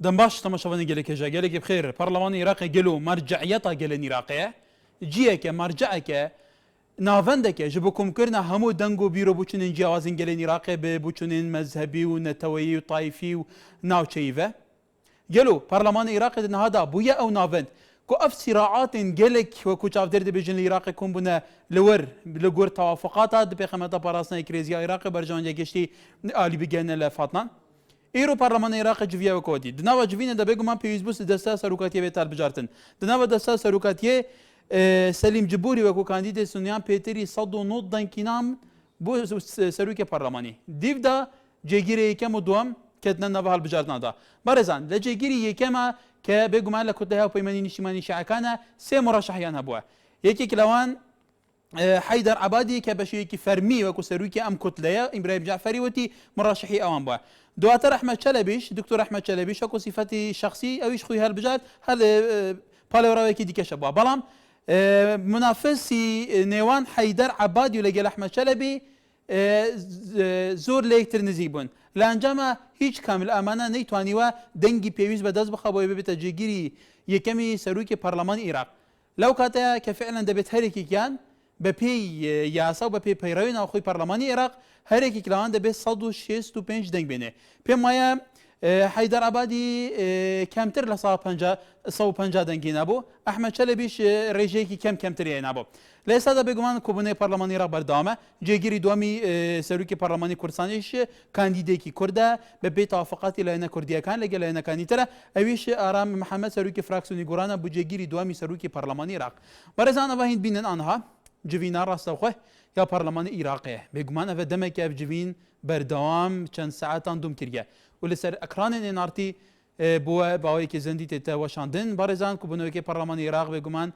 دنباش تماشاوانی گله که جا گله که بخیر پارلمان عراق گلو مرجعیتا گله عراقیه جیه که مرجعه که ناونده که جبو کم کرنا همو دنگو بیرو بچونین جوازین گله عراق به بچونین مذهبی و نتویی و طایفی و ناوچیوه گلو پارلمان عراق نهادا بویا او ناوند کو اف صراعات گلک و کو چاف درد بجن العراق کم بنا لور لگور توافقات د بخمه پاراسنا کریزیا عراق برجان گشتي علی بگن لفاتنا ایرو پارلمان عراق جویا وکودی دناو جوین د بگمان پیوزبوس دستا سروکاتیه بیتال بجارتن دناو دستا سروکاتیه سلیم جبوری وکو کاندید سونیان پیتری صد و نود دنکینام بو سروک پارلمانی دیو دا جگیری یکم و دوم کتنا نوال بجارتنا دا برزان لجگیری یکم که بگمان لکتله و پیمانی نشیمانی شعکانه سه مرشحیان هبوه یکی کلوان حيدر عبادي كبشيكي فرمي وكو سروكي ام كتليه ابراهيم جعفري وتي مرشحي اوان بوا دواتر احمد شلبيش دكتور احمد شلبيش اكو صفتي شخصي او خوي هالبجات هذا بالوراويكي ديك شباب بلام منافسي نيوان حيدر عبادي ولقى احمد شلبي زور ليكتر نزيبون لانجاما هيج كامل امانه نيتواني و دنگي بيويز بدز بخبوي بتجيري يكمي سروكي برلمان العراق لو كاتا كفعلا دبت هريكي كان بپی یاسا و بپی پیروی ناخوی پارلمانی عراق هر یکی کلان ده به 165 دنگ بینه پی مایا حیدر عبادی کمتر ل 150 دنگی نبو احمد شلبیش رژه کی کمتر یه نبو لیسا ده بگمان کوبونه پارلمانی عراق بردامه جگیری دومی سروکی پارلمانی کردستانیش کاندیده کی کرده به بی توافقاتی لاینا کردیه کان لگه لاینا کانی تره اویش آرام محمد سروکی فراکسیونی گورانا بو جگیری دومی سروکی پارلمانی عراق برزان وهین بینن آنها جوینا راستوخه یا پارلمان عراقیه بگمان او دمک اف جوین بردوام چند ساعتان دوم کریه ولی سر اکران نارتی بو باوی که زندی تا واشاندن بارزان کو بنوی که پارلمان عراق بگمان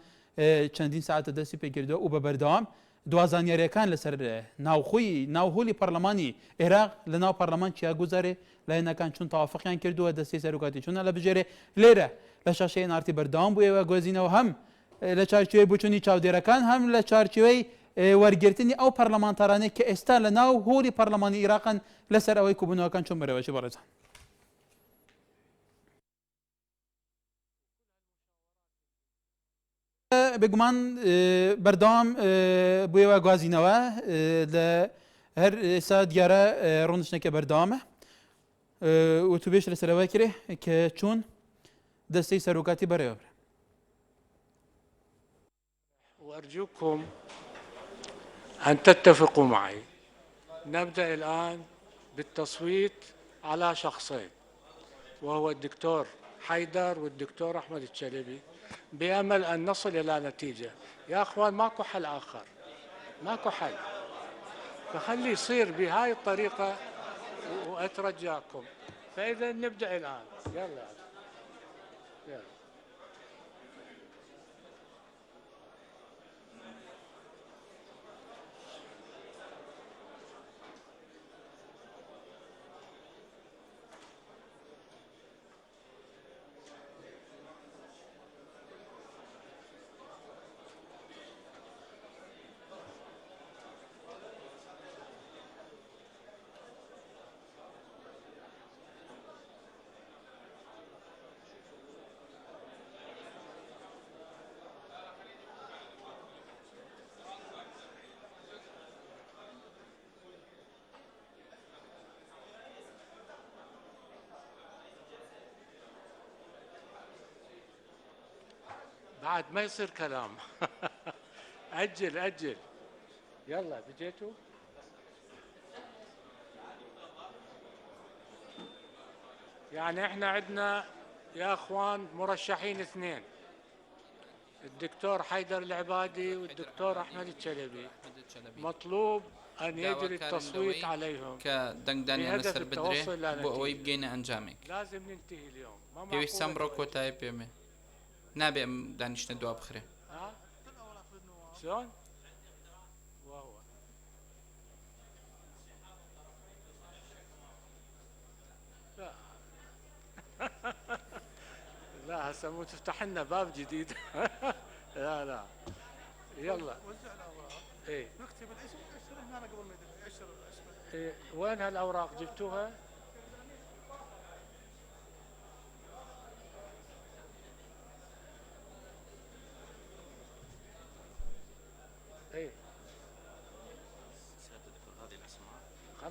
چندین ساعت دستی پیگرده او به بردوام دوازانیاری کان لسر ناوخوی پارلمانی عراق لناو پارلمان چیا گذاره لاینا کان چون توافقیان کرده و دستی سروکاتی چون لبجره لیره لشاشه نارتی بردوام بو و گوزینه و هم لچارچوی بچونی چاودێرەکان هەم لە چارچوەی وەرگرتنی ئەو پەرلەمانتارانەی کە ئێستا لە ناو هۆڵی پەرلەمانی عێراقن لەسەر ئەوەی کوبوونەوەکان چۆن بەرەوەشی بەڕێزان بگومان بەردەوام بوویەوە گوازینەوە لە هەر ئێستا دیارە ڕۆنشتێکە بەردەوامە وتوبێش لەسەرەوە کرێ کە چۆن دەستەی سەرۆکاتی بەڕێوە وأرجوكم أن تتفقوا معي. نبدأ الآن بالتصويت على شخصين وهو الدكتور حيدر والدكتور أحمد الشلبي بأمل أن نصل إلى نتيجة. يا أخوان ماكو حل آخر ماكو حل فخلي يصير بهاي الطريقة وأترجاكم فإذا نبدأ الآن يلا بعد ما يصير كلام أجل يلا بجيتوا يعني احنا عندنا يا اخوان مرشحين اثنين الدكتور حيدر العبادي والدكتور احمد الشلبي مطلوب ان يجري التصويت عليهم كدنگدانيا نسر بدري بو يبقينا انجامك لازم ننتهي اليوم بيوي سامبرو كوتاي بيمي نابي دانشنا دوا بخير ها شلون وهو لا لا هسه مو تفتح لنا باب جديد لا يلا وزع الاوراق ايه نكتب الاسم ونشر هنا قبل ما يشر إيه وين هالاوراق جبتوها؟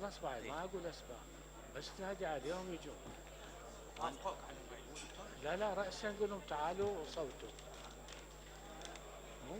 خلاص بعد ما اقول اسماء، بس تنادي عليهم يجون. لا لا، رأسا نقول لهم تعالوا وصوتوا. مو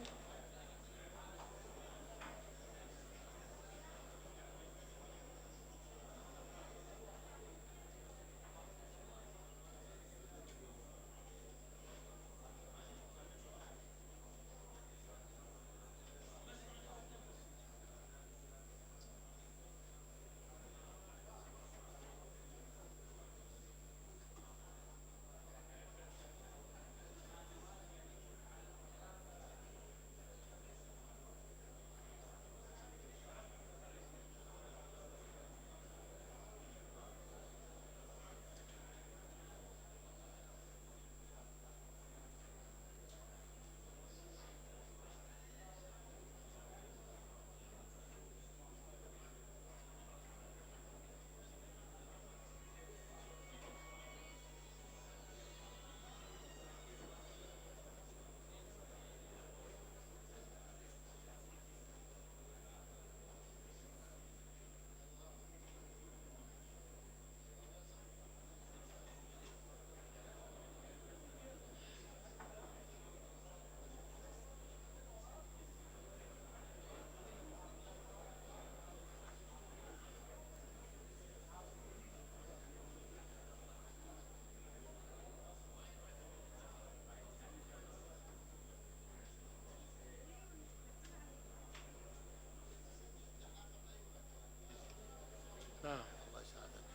نعم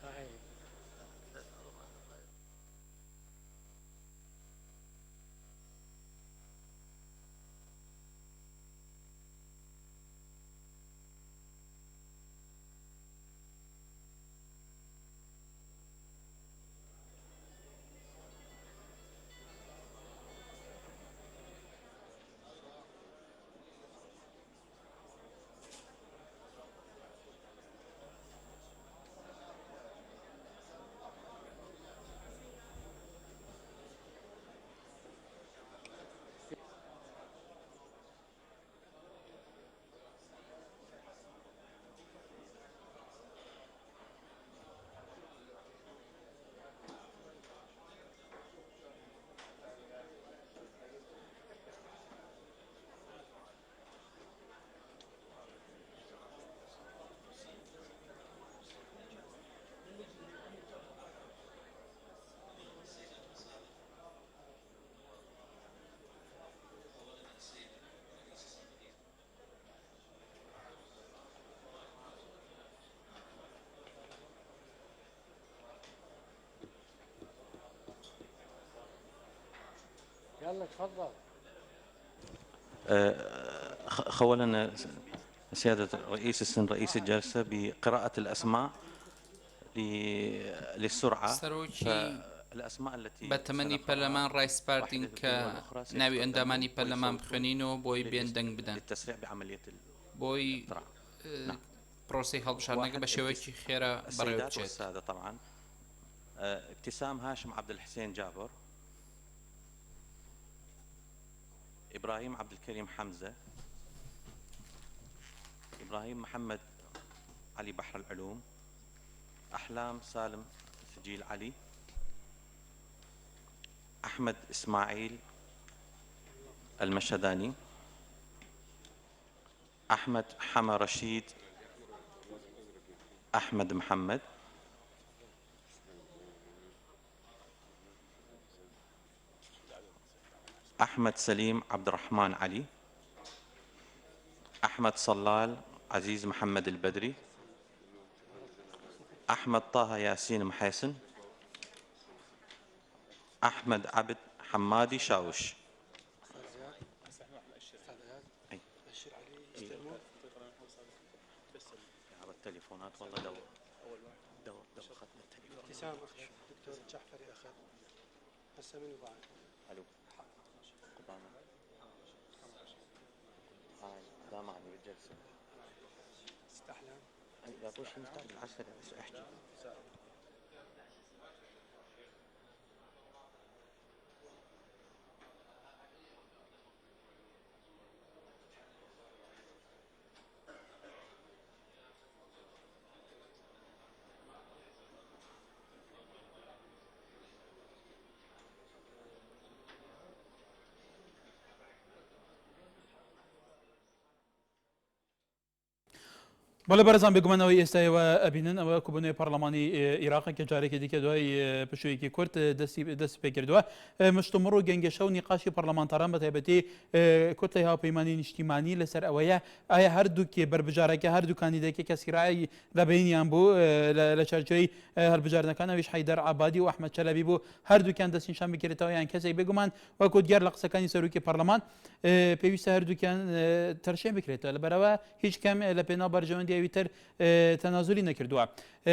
صحيح. يلا تفضل. خولا سيادة رئيس السن رئيس الجلسة بقراءة الأسماء للسرعة. سەرۆکی الأسماء التي بە تەمەنی پەرلەمان ڕایسپاردین کە ناوی ئەندامانی پەرلەمان بخوێنینەوە بۆی بێندەنگ بدەن للتسريع بعملية بۆی پرۆسی هەڵبژاردنەکە بە شێوەیەکی خێرا بەڕێوە السيدات بچێت. والسادة طبعا ابتسام هاشم عبد الحسين جابر، إبراهيم عبد الكريم حمزة، إبراهيم محمد علي بحر العلوم، أحلام سالم سجيل علي، أحمد إسماعيل المشهداني، أحمد حما رشيد، أحمد محمد، أحمد سليم عبد الرحمن علي، أحمد صلال عزيز محمد البدري، أحمد طه ياسين محيسن، أحمد عبد حمادي شاوش. التليفونات والله دور اخذنا التليفون. ابتسام اخذ، دكتور جعفري اخذ، هسه منو بعد؟ الو قدامنا هاي دامعني بالجلسه استحلام يا طوش مستعجل 10 بس احكي. بەڵێ بەرەزان بێگومانەوەی ئێستایەوە ئەبینن ئەوە کوبنەوەی پەرلەمانی عێراق کە جارێکی دیکە دوای پشوویەکی کورد دەست پێ کردووە مشتومڕ و گەنگێشە و نیقاشی پەرلەمانتاران بە تایبەتی کۆتای هاوپەیمانی نیشتیمانی لەسەر ئەوەیە ئایا هەردووکێ بربژارەکە هەردوو کاندیدایەکی کە سیرایی لەبینیان بوو لە چارچۆی هەڵبژاردنەکان ئەویش حەیدەر عەبادی و ئەحمەد چەلەبی بوو هەردووکیان دەستنیشان بکرێتەوە یان کەسێک بێگومان وەکو دیار لە قسەکانی سەرۆکی پەرلەمان پێویستە هەردووکیان تەرشێن بکرێتەوە لەبەرەوە هیچ کەم لە پێناو بەرژەوەندیاوی تر تەنازولی نەکردووە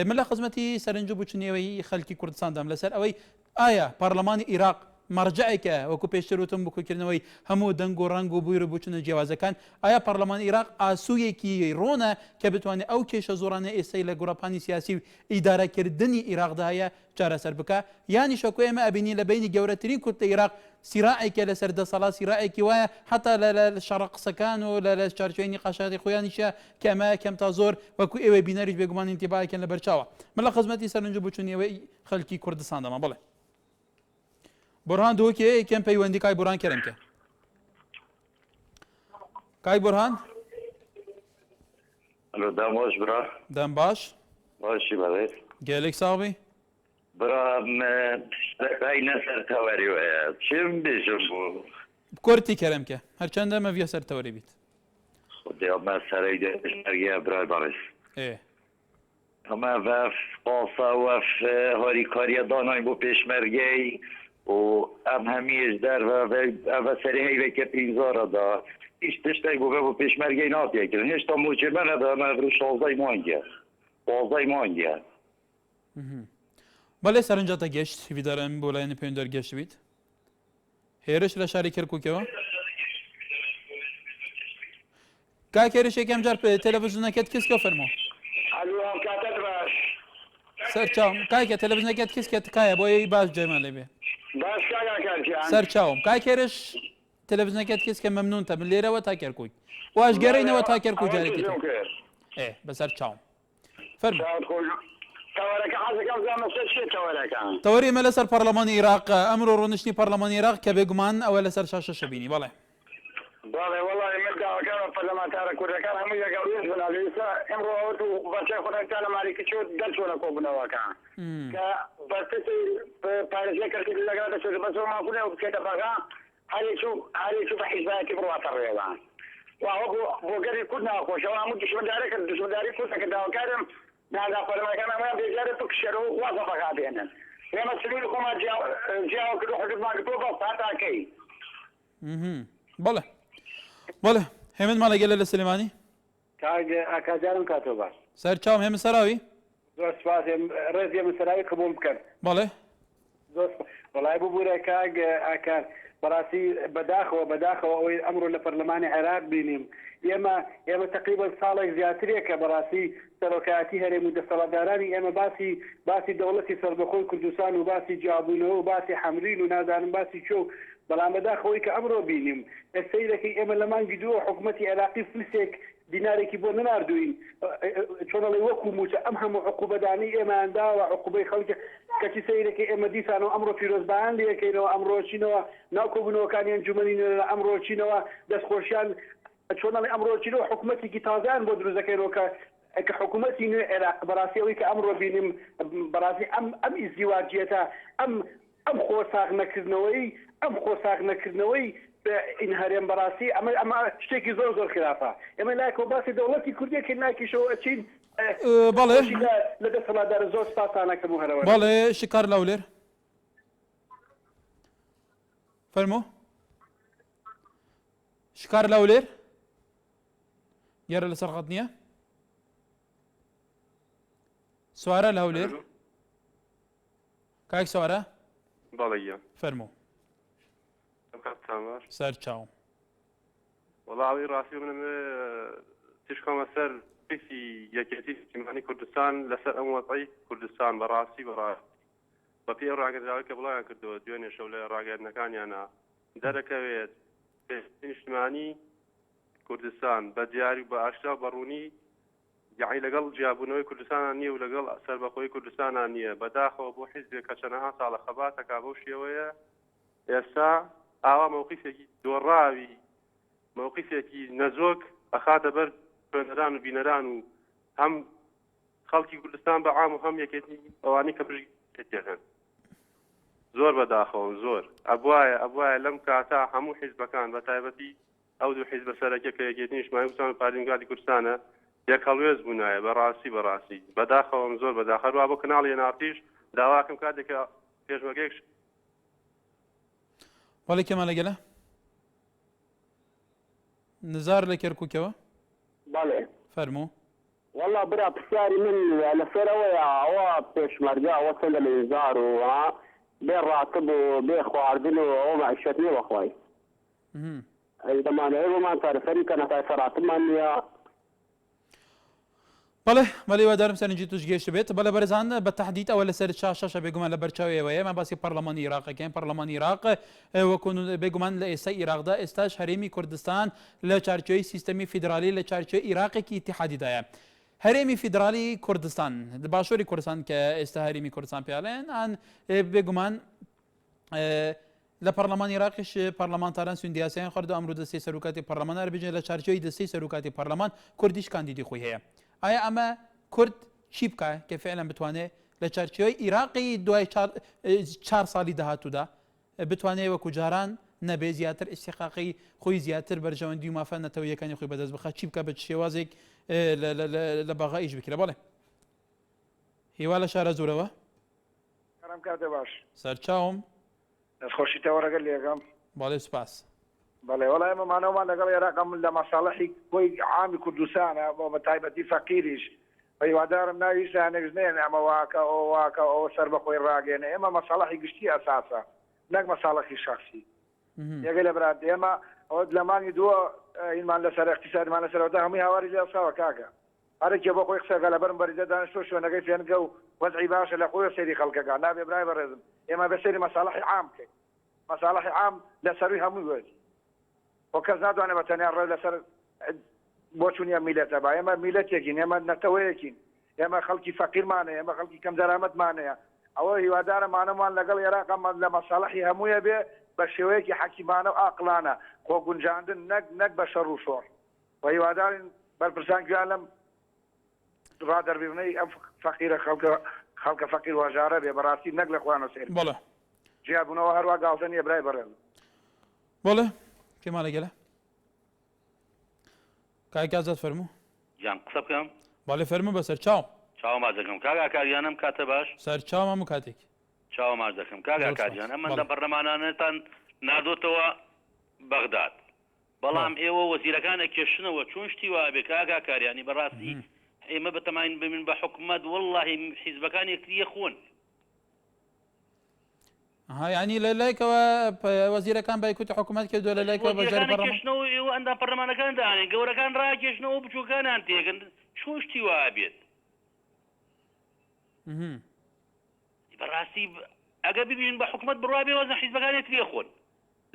من لە خزمەتی سەرنج و بچنیەوەی خەڵکی کوردستاندام لەسەر ئەوەی ئایا پەرلەمانی عێراق مەرجەیەکە وەکو پێشتر وتم بکوکردنەوەی هەموو دەنگ و ڕەنگ و بوویر و بچونە جیاوازەکان ئایا پەرلەمانی عێراق ئاسوویەکی ڕۆنە کە بتوانێت ئەو کێشە زۆرانە ئێستای لە گۆڕەپانی سیاسی و ئیدارەکردنی عێراقدا هەیە چارەسەر بکە یانی شەکۆ ئێمە ئەبینی لە بینی گەورەترین کورد لە عێراق سیراعێکە لەسەر دەسەڵات سیراعێکی وایە حتا لە شەڕە قسەکان و لە چارچۆی نیقاشاتی خۆیانیشە کە ئەمە کەم تا زۆر وەکو ئێوەی بینەریش بێگومان ئینتیباکەن لە بەرچاوە من لە خزمەتی سەرنج و بچوونیەوەی خەڵکی کوردستاندەمە بڵێ بورهان دووکێ یەکێم پەیوەندی کای بورهان کەرەمکە کای بورهان دام باش برا دەم باش باشی بەڵێ گەلێک ساڵی برا شتەکەی نەسەرتەوەری وەیە چیم بێژم بوو کورتی کەرەمکە هەرچەندە مەڤە سەرتەوەری بیت خودێمە سەرەی دەشتەرگیە برای بەڕێز ئێ ئەمە vef qasa wef harîkariya danayên bo pêşmergeyî û em hemî ji derve ev serî heyveke pînzara da hiç tiştek bû ve bo pêşmergeyî natiye kirin hêşta moçê me nede me vir şazdey mangiye pazdey mangiye بەڵێ سەرنجاتە گەشت هیویدارم بۆ لایەنی پەیوەندەر گەشت بیت هێرش لە شاری کەرکووکەوە کاکێرش یەکەم جار تەلەڤیزیۆنەکەت کەسکە فەرمۆ سەرچاوم کاکە تەلەڤیزیۆنەکەت کەسکە تکایە بۆی باش جێمە لێبێ سەرچاوم کاکێرش تەلەڤیزیۆنەکەت کەسکە مەمنونتە من لێرەوە تا کەرکووی واش گەڕینەوە تا کەرکوو جارێکی ئێ بەسەر چاوم فەرمۆ تەوەری ئێمە لەسەر پەرلەمانی عێراق ئەمڕۆ ڕۆنشتنی پەرلەمانی عێراق کە بێگومان ئەوە لەسەر شاشەشە بینی بەڵێ بەڵێ وەڵی من داواکارە پەرلەمانتارە کوردەکان هەموو یەکەڵێن بناویسە ئەمڕۆ ئەوەت و بەچەی خۆدانتان لە ماریکی چۆت دەرچۆنە کۆبوونەوەکان کە بەرپرسی پارێزیە کەرکی لەگەڵ دەچێت بەسەر مافونێ و بکەیتە پەغا هەرێکی بە حیزبایەتی بڕواتە ڕێوان بۆ گەری کورد ناخۆشەوە هەموو دشمەندارە کرد دشمەنداری کوردە کە داواکارم نادا پەرلەمانەکان ئەمەیان بێجارە بکشێرەوە و وازە پەغا بێنن ئێمە سنووری خۆمان جیاوە کرد و حزبمان کردووە بەڵ هاتاکەی بەڵێ بەڵێ هێمن ماڵەگەلە لە سلێمانی ئاکاجارم کاتۆ باش سەرچاوم هێمن سەراوی زۆر سپاس ڕێزی مسەراوی قبوڵ بکەن بەڵێ زۆر وەڵای ببوورە کاگ ئاکار بەڕاستی بەداخەوە ئەوەی ئەمڕۆ لە پەرلەمانی عێراق بینیم ئێمە تقریبا ساڵێک زیاترێکە بەڕاستی سەرۆکایەتی هەرێم و دەسەڵاتدارانی ئێمە باسی دەوڵەتی سەربەخۆی کوردستان و باسی جیابوونەوە و باسی حەمرین و نازانم باسی چۆ بەڵام بەداخەوەی کە ئەمڕۆ بینیم ئێستای دەکەی ئێمە لە مانگی دووە حکوومەتی عێراقی فلسێک دینارێکی بۆ نەناردوین چۆنەڵی وەکو موچە ئەم هەموو عقوبەدانی ئێمەیانداوە عقوبەی خەڵکە کەچی سەیرەکەی ئێمە دیسانەوە ئەمڕۆ پیرۆزبایان لەکەینەوە ئەمڕۆچینەوە ناوکۆبوونەوەکانی ئەنجومەنی ئەمڕۆچینەوە دەستخۆشیان چۆنەڵی ئەمڕۆچینەوە حکوومەتێکی تازان بۆ دروستەکەینەوە کە حکوومەتی نوێ عێراق بەڕاستیەوەی کە ئەمڕۆ بینیم بەڕاستی ئەم ئیزدیواجیەتە ئەم خۆساغ نەکردنەوەی این هەرێم بەڕاستی ئەمە شتێکی زۆر خلافە ئێمە لایکۆ باسی دەوڵەتی کوردیەکە ناکیشەوە ئەچین بەڵێ لە دەسەڵاتدار زۆر سپاسانەکەم و هەرەوە بەڵێ شکار لاولێر فەرمۆ شکار لاولێر یارە لەسەر خەت نییە سوارە لاولێر کاک سوارە بەڵێ فەرمۆ سەر چاوم وەڵاوی ڕاستی منم تشکۆمە سەر پێسی یەکێتی نیشتیمانی کوردستان لەسەر ئەم وەزعی کوردستان بەڕاستی بە پێی ڕاگەندراوی کە بڵاویان کردەوە دوێنێ شەو لە ڕاگەیاندنەکانیانە دەرەکەوێت پێشتری نیشتیمانی کوردستان بە دیاری و بە ئاشکرا و بەڕوونی یعنی لەگەڵ جیابوونەوەی کوردستانان نییە و لەگەڵ سەربەخۆی کوردستانان نییە بەداخەوە بۆ حیزبێک کە چەندەها ساڵە خەباتەکا بەو شێوەیە ئێستا ئاوا مووقیفێکی دۆڕاوی مووقیفێکی نەزۆک ئەخاتە بەر خوێنەران و بینەران و هەم خەڵکی کوردستان بە عام و هەم یەکێتی ئەوانەی کە پشت تێکەن زۆر بەداخەوە زۆر ئەبوایە لەم کاتا هەموو حیزبەکان بە تایبەتی ئەو دوو حیزبە سەرەکیە کە یەکێتی نیشتیمانی کوردستان و پارلێمانی کوردستانە یەک هەڵوێز بوونایە بەڕاستی بەداخەوەم زۆر بەداخەر وا بۆ کەناڵی ناڕتیش داواکەم کاتێکە پێشمەرگەیەک بەڵێ کێمە لەگەلە نزار لە کەرکووکەوە بەڵێ فەرموو والله برا پرسیاری من لەسەرەوەیە ئەوە پێشمەرگە ئەوە چەندە لە ئینزار و بێ ڕاتب و بێ خواردن و ئەوە معیشەت نییە وەخوای دەمانەوێت بۆمان چارەسەری کە نەتای سەراتمان نییە بەڵێ بەڵێ وادارم سەرنجی توش گەیشت بێت بەڵێ بەرزان بە تەحدید ئەوە لەسەر شاشە بێگومان لە بەرچاویەوەیە ئێمە باسی پەرلەمانی عێراقەکەین پەرلەمانی عێراق وەکو بێگومان لە ئێستا عێراقدا ئێستاش هەرێمی کوردستان لە چارچۆی سیستەمی فیدرالی لە چارچۆی عێراقێکی ئیتیحادیدایە هەرێمی فیدرالی کوردستان باشووری کوردستان کە ئێستا هەرێمی کوردستان پێڵێن ئەن بێگومان لە پەرلەمانی عێراقیش پەرلەمانتاران سوێندیاسیان خواردو ئەمڕۆ دەستەی سەرۆکاتی پەرلەمانە بێژێ لە چارچۆی دەستەی سەرۆکاتی پەرلەمان کوردیش کاندیدی خۆی هەیە ئایا ئەمە کورد چی بکە کە فعلا بتوانێت لە چارچۆی عێراقی دوای 4 ساڵی داهاتوودا بتوانێت وەکو جاران نەبێ زیاتر ئیستیحقاقی خۆی زیاتر بەرژەوەندی و مافە نەتەوەیەکانی خۆی بەدەست بخات چی بکە بە شێوازێک لە باغا ئیش بکرێ بەڵێ هیوا لە شارە زۆرەوە کارم کاتێ باش سەرچاوم دەستخۆشیتەوە ڕەگەل لێگەم باڵێ سوپاس بەڵێ وەڵای ئێمەمانەوەمان لەگەڵ عێراقم لە مەساڵحی خۆی عامی کوردستانە بۆ بە تایبەتی فەقیریش هیوادارم ناوی شانێک نێن ئەمە واکە ئەو واکە ئەوە سەر بە خۆی ڕاگەێنێ ئێمە مەساڵحی گشتی ئەساسە نەک مەساڵحی شخصی یەکێ لە برات ئێمە ئەوە لەمانی دووە ئینمان لەسەر اقتصادمان لەسەرەوەدا هەمووی هاواری لێساوە کاکە هەرێکێ بۆ خۆی قسەکە لەبەرم بەریزە دانیشتۆ شوێنەکەی فێنگە و وەزعی باشە لە خۆی سەیری خەڵکەکە نابێ برای بەڕێزم ئێمە بەسەری مەساڵحی عام بکەین مەساڵحی عام لەسەروی هەمووی وێتی بۆ کەس ناتوانێت بە تەنیا ڕێ لەسەر بۆ چوونیە میلەتە با ئێمە میلەتێکین ئێمە نەتەوەیەکین ئێمە خەڵکی فەقیرمانەیە ئێمە خەڵکی کەم دەرامەتمانەیە ئەوە هیوادارەمانەمان لەگەڵ عێراقەمە لە مەساڵحی هەموویە بێ بە شێوەیەکی حەکیمانە و ئاقلانە خۆ گونجاندن نەک بە شەڕ و شۆڕ و هیوادارین بەرپرسان گویان لەم ڕادەربیونەی ئەم فەقیرە خەڵکە فەقیر واژارە بێ بەڕاستی نەک لە خوانە سێر بەڵێ جیابوونەوە هەروە گاڵتە نیە برای بەڕێن بەڵێ کێما لەگەلە کاکازات فەرموو جان قسە بکەم باڵێ فەرموو بە سەرچاو چاو ماز دەکەم کاگا کاریانم کاتە باش سەرچاو هەموو کاتێک چاو ماز دەکەم کاگا کاریان ئەمە لە بەڕەمانانتان نادۆتەوە بەغداد بەڵام ئێوە وەزیرەکانە کێشنەوە چۆن شتی وابێ کاگا کاریانی بەڕاستی ئێمە بەتەماین بمین بە حکومەت وەڵڵاهی حیزبەکان یەکتریە خۆن ینی لە لایکەوە وەزیرەکان بایکوتی حکوومەت کردو لە لایکەوە بەجار کێشنەوە ئێوە ئەندا پەرلەمانەکان دانێن گەورەکان ڕاکێشنەوە بچووکانیان تێکن چۆن شتی وابێت بەڕاستی ئەگە ببین بە حکومت بڕوابێ وەزن حیزبەکانی ترێ خۆن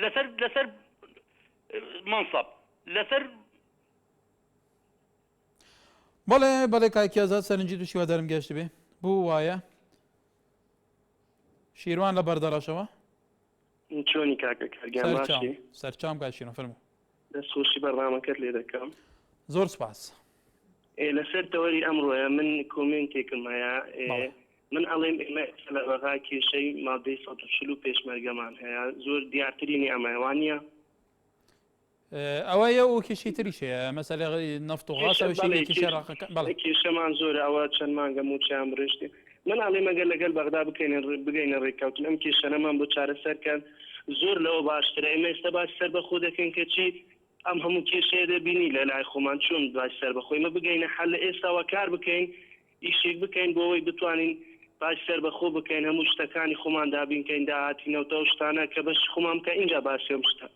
لەسەر منسەب لەسەر بەڵێ بەڵێ کاکی ئازاد سەرنجی تووشی وادارم گەشت بێ بوو وایە شیروان لە بەردەڕاشەوە چۆنی کاکە کارگیان باشی سەرچام کات شیرۆ فەرموو دەستخۆشی بەڕامەکەت لێ دەکەم زۆر سپاس لەسەر تەوەری ئەمڕۆیە من کۆمنتێکم هەیە من ئەڵێم ئێمە لە بەغا کێشەی مادەی 140 پێشمەرگەمان هەیە زۆر دیارترینی ئەمەوانە ئەوەیە و کێشی تریشەیە مەسەلە نەفت و غاسەوەشی کێشەمان زۆر ئەوە چەند مانگە موچیان بڕشتی من ئەڵێ مەگەر لەگەل بەغدا بگەینە ڕێککەوتن ئەم کێشەنەمان بۆ چارەسەرکەن زۆر لەوە باشترە ئێمە ئێستا باش سەر بەخۆ دەکەن کە چی ئەم هەموو کێشەیە دەبینی لە لای خۆمان چۆن باش سەر بەخۆی مە بگەینە حل لە ئێستاوە کار بکەین ئیشێک بکەین بۆ ئەوەی بتوانین باش سەر بەخۆ بکەین هەموو شتەکانی خۆمان دابینکەین داهاتینەوە شتانە کە بەش خۆمان بکە اینجا باشێم شتە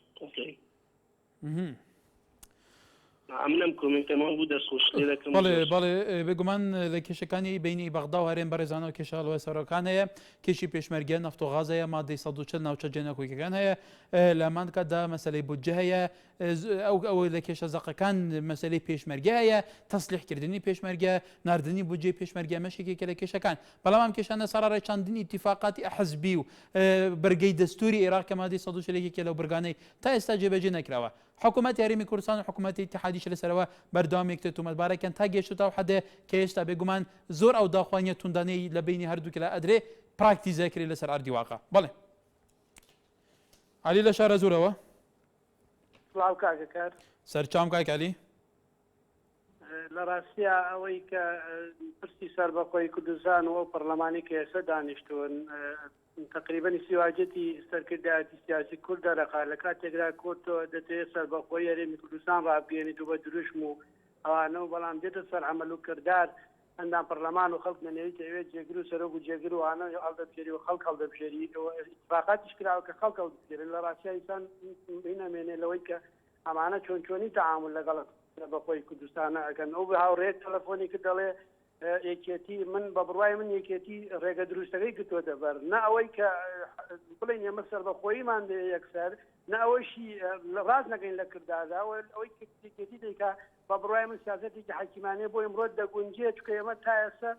ئەمنم کۆمنتەمان بوو دەستخۆش لێ دەکەم بەڵێ بێگومان لە کێشەکانی بینی بەغدا و هەرێم بەڕێزانەوە کێشاڵەوە سەرۆکان هەیە کێشی پێشمەرگە نەفت و غازەیە مادەی 140 ناوچە جێنەکۆیەکان هەیە لە مانکەدا مەسەلەی بودجە هەیە ئەو لە کێشە زەقەکان مەسەلەی پێشمەرگە هەیە تەسلیحکردنی پێشمەرگە ناردنی بودجەی پێشمەرگە مەشێکێکە لە کێشەکان بەڵام ئەم کێشانە سەرڕای چاندنی ئیتیفاقاتی حەزبی و بەرگەی دەستوری عێراق کە مادەی 140 لەو بەرگانەی تا ئێستا جێبەجێ نەکراوە حکوومەت یاریمی کوردستان و حکوومەتی اتحادیش لەسەرەوە بەردەوامێکتێت تومەتبارەکەن تا گەیشتەوە حدێ کە هێشتا بێگومان زۆر ئەو داخوانیە توندانەی لە بینی هەردووکە لە ئەدرێ پراکتیزەکری لەسەر ئاردی واقع. بەڵێ علی لە شارە زۆرەوە سڵاو کاکەکار سەرچام کاک علی لە ڕاستیە ئەوەی کە پرسی سەر بەخۆی کوردستان و ئەو پەرلەمانی کە ئێستا دانیشتوون تقریبا سیواجەتی سەرکردایەتی سیاسی کورد دەرەقا لە کاتێکدا کۆتەوە دەتەوێت سەر بەخۆی یاریمی کوردستان ڕابگەێنیت و بە دروشم و ئەوانە و بەڵام دێتە سەر عەمەل و کردار ئەندام پەرلەمان و خەڵک نەنێویت ئەوێت جێگر و سەرۆک و جێگر و ئانە هەڵدەبژێری و خەڵک هەڵدەبژێری اتفاقاتیش کراوە کە خەڵک هەڵدەبژێرن لە ڕاستیە ئینسان بینەمێنێ لەوەی کە ئەمانە چۆنی تەعامل لەگەڵ بەخۆی کوردستانە ئەەکەن ئەو هاوڕێک تەلەفۆنی کە دەڵێ یەکێتی من بە بڕوای من یەکێتی ڕێگە دروستەکەی کردوتە بەر نە ئەوەی کە بڵێن ئێمە سەر بەخۆیمان یەکسەر نە ئەوەشی ڕاست نەگەین لە کردادا ئەوەی یەکێتی دیکە بە بڕوای من سیاسەتێکی حەکیمانەیە بۆ ئەمڕۆ دەگونجێت چکە ئێمە تا ئێستا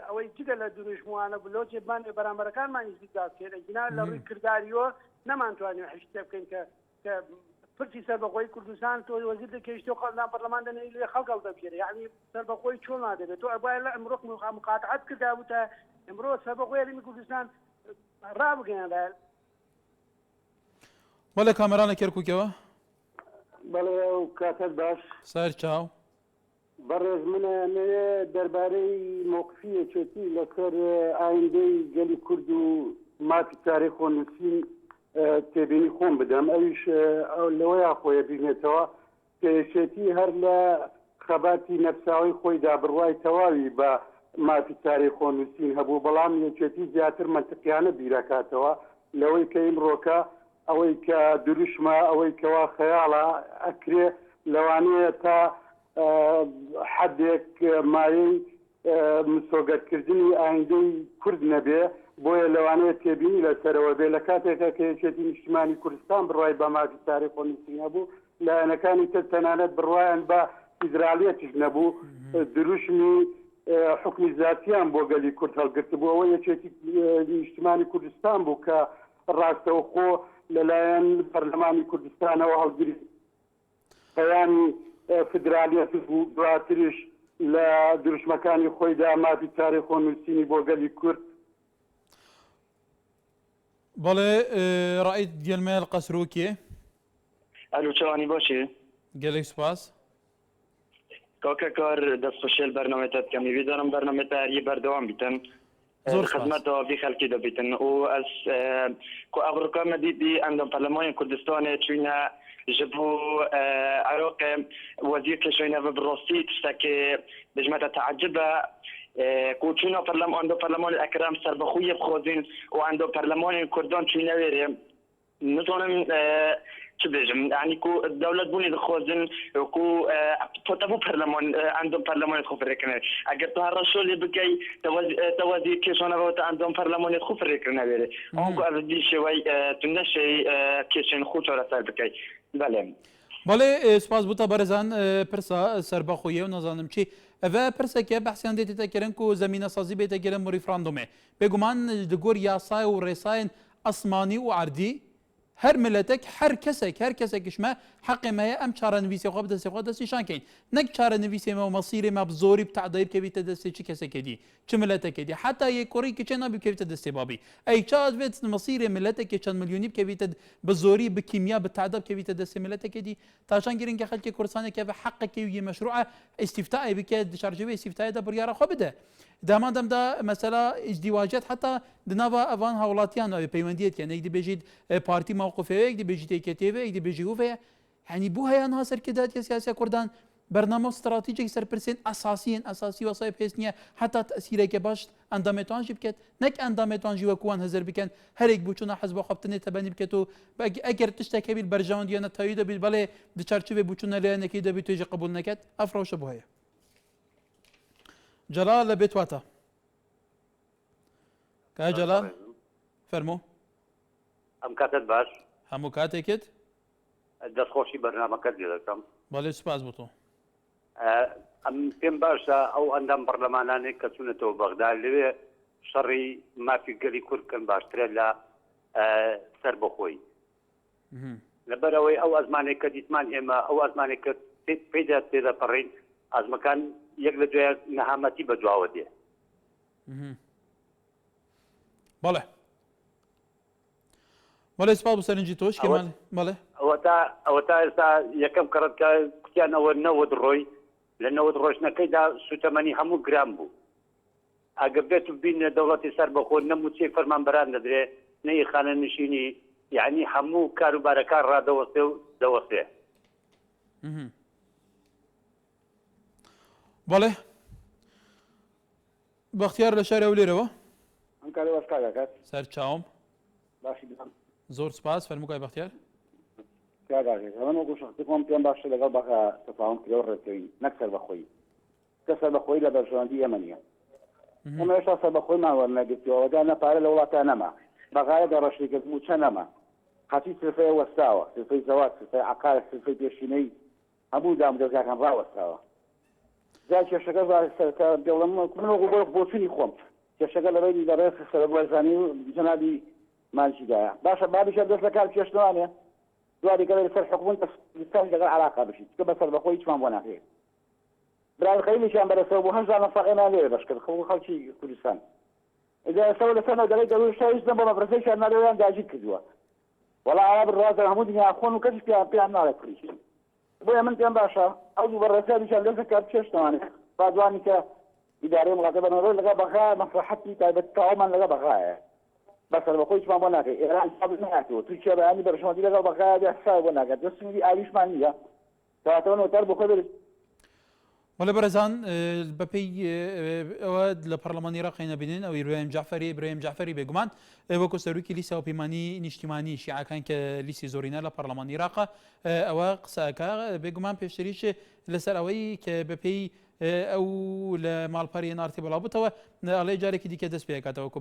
ئەوەی جگە لە دروشموانە بلۆچێ بەرامبەرەکانمانی زیاد کێرە جنا لە ڕووی کرداریەوە نەمانتوانین حشتێ بکەین کە پرسی سەربەخۆی کوردستان تۆ وەزیر دەکەیشتۆ خەڵدان پەرلەمان دەنێ لێ خەڵک هەڵدەبژێرە یعنی سەربەخۆی چۆن نادەبێت تۆ ئەبای لە ئەمڕۆ مقاتعەت کردابوو تا ئەمڕۆ سەربەخۆی یاریمی کوردستان ڕابگەیاندە. بەڵێ کامەرانە کێرکووکەوە بەڵێ و کاتت باش سەر چاو بەڕێز منە دەربارەی مووقفی یەکێتی لەسەر ئایندەی گەلی کورد و مافی تاریخ و نووسین تێبینی خۆم بدەم ئەویش لەوەیە خۆیە بینێتەوە پێشێتی هەر لە خەباتی نەفساوی خۆیدا بڕوای تەواوی بە مافی تاریخ و نووسین هەبوو بەڵام یەکێتی زیاتر منطقیانە بیرەکاتەوە لەوەی کە ئیمڕۆکە ئەوەی کە دروشمە ئەوەی کەوا خەیاڵە ئەکرێ لەوانەیە تا حدێک مایەی مسۆگەتکردنی ئایندەی کورد نەبێ بۆیە لەوانەیە تێبینی لەسەرەوە بێ لە کاتێکە کە یەکێتی نیشتیمانی کوردستان بڕوای بە مافی تاریخ و نووسین هەبوو لایەنەکانی تر تەنانەت بڕوایان بە فیدرالیەتیش نەبوو دروشمی حکمی زاتیان بۆ گەلی کورد هەڵگرتبوو ئەوە یەکێتی نیشتیمانی کوردستان بوو کە ڕاستەوخۆ لەلایەن پەرلەمانی کوردستانەوە هەڵگری پەیامی فدرالیەت بوو دواتریش لە دروشمەکانی خۆیدا مافی تاریخ و نووسینی بۆ گەلی کورد. بەڵێ ڕائید گەلمێل قەسرووکێ ئەلو چاوانی باشێ گەلێک سوپاس کاکە کار دەست خۆشێل بەرنامەتە بکەم هیوادارم بەرنامەتە هەریە بەردەوام بیتن خدمەتەوە بی خەڵکی دەبیتن و ئەس کو ئەڤڕۆکامە دیدی ئەندام پەرلەمانی کوردستانê چوینە ji bo Iraqê wezîr kişîne ve bi rastî tiştekê bijmete teecib e ku çûna anda perlemanê Ekrem serbexwî bixwazin û anda perlemanên Kurdan çûne wêrê nizanim çi bêjim yanî ku dewlet bûnê dixwazin ku potebû perleman anda perlemanê xwe firêkirine eger tu her şolê bikey te wezîr kêşana ve te endam perlemanê xwe firêkirine wêrê an ku ev dî şêwey tu neşê kêşên xwe çareser bikey بەڵێ سپاس بووتە بەرزان پرسە سەربەخۆیە و نەزانم چی ئەvە پرسێکە بەحسیان دێتێتەکردن و زمینە سازی بێتەگەرە ریفراندۆمێ بێگومان لەگۆر یاسای و ڕێساین ئەسمانی و ئاردی هەر ملەتێک هەر کەسێکیشمە حەقێمەیە ئەم چارەنویسێ خۆ بدەستێخوا دەستیشانکەین نەک چارەنویسێمە و مەسیرێمە زۆری بتعدایی بکەویتە دەستێ چی کەسێکێدی چ ملەتێکێدی حتا یەکۆڕی کچێ نابی بکەویتە دەستێ بابی ئەی چاوت بێت مەسیرێ ملەتێکی چەند ملیۆنی بکەویتە بە زۆری بکیمیا بتعدا بکەویتە دەستێ ملەتێکێدی تاشان گرنگە خەڵکی کوردستانێکە بە حەقێکی و مەشروعە ئیستیفتای بکات شارژەوەی ئیستیفتایدا بڕیارە خۆ بدە دامادەمدا مەسەلا ئیزدیواجەت حتا دناوە ئەوان هاوڵاتیان ناوێ پەیوەندیت کە نەیک دەبێژیت پارتی مووقفەیەک دەبێژیت یەکێتێوەیەک دەبێژی هوفەیە هەنی بوو هەیان ها سەرکرداتی سیاسە کوردان بەرنامە استراتیجێک سەرپرسێن ئەساسی وەسای پێست نییە حتا تەسیرێکە باش ئەندامێتوانژی بکەێت نەک ئەندامێتوانژی وەکوان هەزر بکەن هەرێک بچوونە حەز بۆ خەبتنێت تەبەنی بکەێت و ئەگەر تشتێکە بیت بەرژەوەند دیانە تاوی دەبیت بەڵێ دچارچوێ بچوونە لایەنێکی دەبیت توێژی قبول نەکەت ئەفرۆشە بۆ هەیە جەلال لە بێت واتە کای جەلال فەرموو ئەم کاتت باش هەموو کاتێکت دەستخۆشی بەرنامەکەت لێ دەکەم بەڵێ سوپاس بۆ تۆ ئەم پێم باشە ئەو ئەندام پەرلەمانانێک کە چوونەتەوە بەغدا لەوێ شەڕی مافی گەلی کوردکەن باشترە لە سەربەخۆی لەبەرەوەی ئەو ئەزمانێک کە دیتمان ئێمە ئەو ئەزمانێک کە پێدا تێدەپەڕین ئازمەکان یەک لە دوای نەهامەتی بەدواوە دێ. بەڵێ بەڵێ سپاس بۆ سەرنجی تۆش کێمان بەڵێ ئەوە تا ئێستا یەکەم کەڕەتکە کوتیان ئەوە 90 ڕۆی لە 90 ڕۆژنەکەیدا سوتەمەنی هەموو گرام بوو. ئەگە بێت و بینە دەوڵەتی سەر بەخۆ نەموچێ فەرمانبەران دەدرێ نەی خانە نشینی یعنی هەموو کاروبارەکان ڕادەوەستێ و دەوەستێ. بەڵێ بەختیار لە شارە و لێرەوە ئەم کارە وەسکاگەکەت سەر چاوم باشی بڵام زۆر سپاس فەرمووکای بەختیار کاگاکێک ئەمە وەکو شخصی خۆم پێم باشە لەگەڵ بەخا تەفاهم کرێ و ڕێکەوی نەک سەر بەخۆی کە سەر بەخۆی لە بەرژەوەندی ئێمە نییە ئێمە هێشتا سەر بەخۆیمان وەرنەگرتووەوەدا نەپارە لە وڵاتە نەما بەغایە دەڕەشیکرد و چە نەما خەتی سرفەیە وەستاوە سرفەی زەواج سرفەی عقار سرفەی پێشینەی هەموو دامودەرگاکان ڕاوەستاوە جا کێشەکە دەوڵەم من بۆچوونی خۆم کێشەکە لەبەری لەڕێ سەربەرزانی و جەنابی مانجیدایە باشە بابیشە دەست لە کار کێشتوانێ دواری کە لەسەر حکومت دەستانی لەگەڵ علاقا بشیت کە بەسەر بەخۆی هیچمان بۆ ناکرێت برای خەیلیشیان بەرەسەوە بۆ هەنجار نەفەقێنان لێرە بەشکرد خەڵکی کوردستان ئێجا ئێستا لەسەر دەڵێت دەروی شەویش دەم بۆ مەدرسەیشیان نادەوێیان داگیر کردووە وەڵا ئارا بڕازە هەموو دنیا خۆن و کەسی پێیان ناڵێت کوریشی بۆیە من پێم باشە ئەو دوو بەڕێسەریشان لەسەر کار کێشتوانێ بادوانی کە ئیدارەی وڵاتە بەنەوەی لەگە بەغا مەسلحەتی تایبەت تاوامان لەگە بەغایە بەسەر بەخۆی هیچمان بۆ ناکەی ئێران ناکەوە تورکیا بەیانی بەرژەوەندی لەگەڵ بەغایە حساب بۆ ناکات دەستنووری ئاویشمان نییە کەواتەوە نۆتەر بۆ خۆی بێت. وەڵێ بەرەزان بەپێی ئەوە لە پەرلەمانی عێراقی نەبینین ئەو ئیبراهیم جعفەری بێگومان وەکو سەرۆکی لیستی هاوپەیمانی نیشتیمانی شیعەکان کە لیستی زۆرینە لە پەرلەمانی عێراقە ئەوە قسەکە بێگومان پێشتریش لەسەر ئەوەی کە بەپێی ئەو لە ماڵپەری نارتی بەڵاو بووتەوە ئەڵێ جارێکی دیکە دەست پێکاتەوە کۆ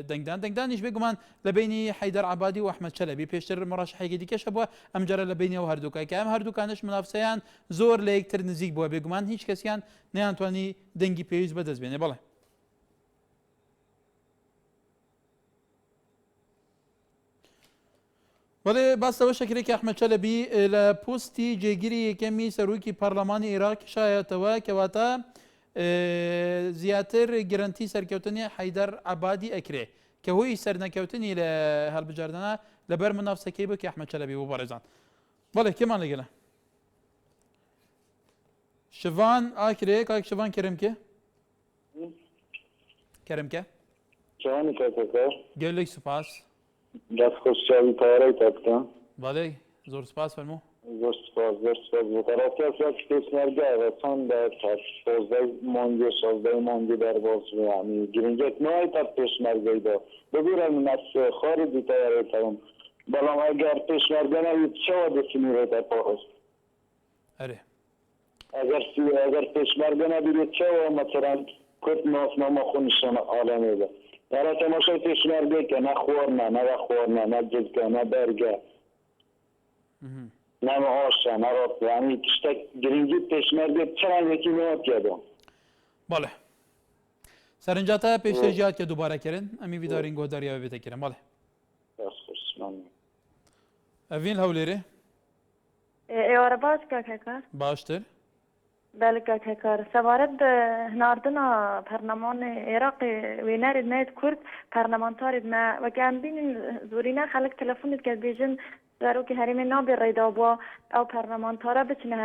دەنگدانیش بێگومان لە بینی حەیدەر عەبادی و ئەحمەد چەلەبی پێشتر مەڕەشەحێکی دیکەشە بووە ئەم جارە لە بینەوە هەردووکە کە ئەم هەردووکانش منافسەیان زۆر لە یەکتر نزیک بووە بێگومان هیچ کەسیان نەیانتوانی دەنگی پێویست بەدەست بێنێ بەڵێ بەڵێ باستەوە شەکرێکی ئەحمەد چەلەبی لە پۆستی جێگیری یەکەمی سەرۆکی پەرلەمانی عێراق شایەتەوە کەواتە زیاتر گرنتی سەرکەوتنی حەیدەر عەبادی ئەکرێ کە هۆی سەرنەکەوتنی لە هەڵبژاردنە لەبەر منافسەکەی بۆ کە ئەحمەد چەلەبی بۆ بەڕێزان بەڵێ کێمان لەگەڵە شڤان ئاکرێ کاک شڤان کەرمکە چۆنی کەسەکە گەلێک سوپاس دەستخۆشیاوی پارەی تاکتە بەڵێ زۆر سپاس فەرموو زۆر سپاس بۆ قەرەفیاس پێشمەرگایە چۆن دەێت 16 مانگی 16 مانگی دەرباز یعنی گرنگێت نوای تا پێشمەرگەیدا ببیرە من از خارج دیتایەتەوەم بەڵام ئەگەر پێشمەرگە نەویت چەوە دەچینیرێتە پاڕۆست ئەگەر پێشمەرگە نەبیرێت چەوە مەسەرەن کورد ناسنامە خۆنیشانە ئالەمێدا یارە تەماشای پێشمەرگەیکە نە خۆرنە نەوە خۆرنە نە جلکە نە بەرگە نەمە ئاشە نەڕات یعنی تشتێک گرنگی پێشمەرگێت چەندێکی نەوەتیەدا بەڵێ سەرنجاتە پێشتەرجیات کە دووبارەکردن ئەمی بیدارین گۆداریاوە بێتەکردن بەڵێ ئەڤین هەولێرێ ئێوارە باش کاکەکار باشتر بله کاکەکار سەبارەت هەناردنا پەرلەمانی عێراقی وێنەرێت نایەت کورد پەرلەمانتارێت مە وەکەم بینین زۆرینە خەڵک تەلەفۆنێت کە بێژن زارۆکی هەرێمێ نابێ ڕێدا بووە ئەو پەرلەمانتارە بچنە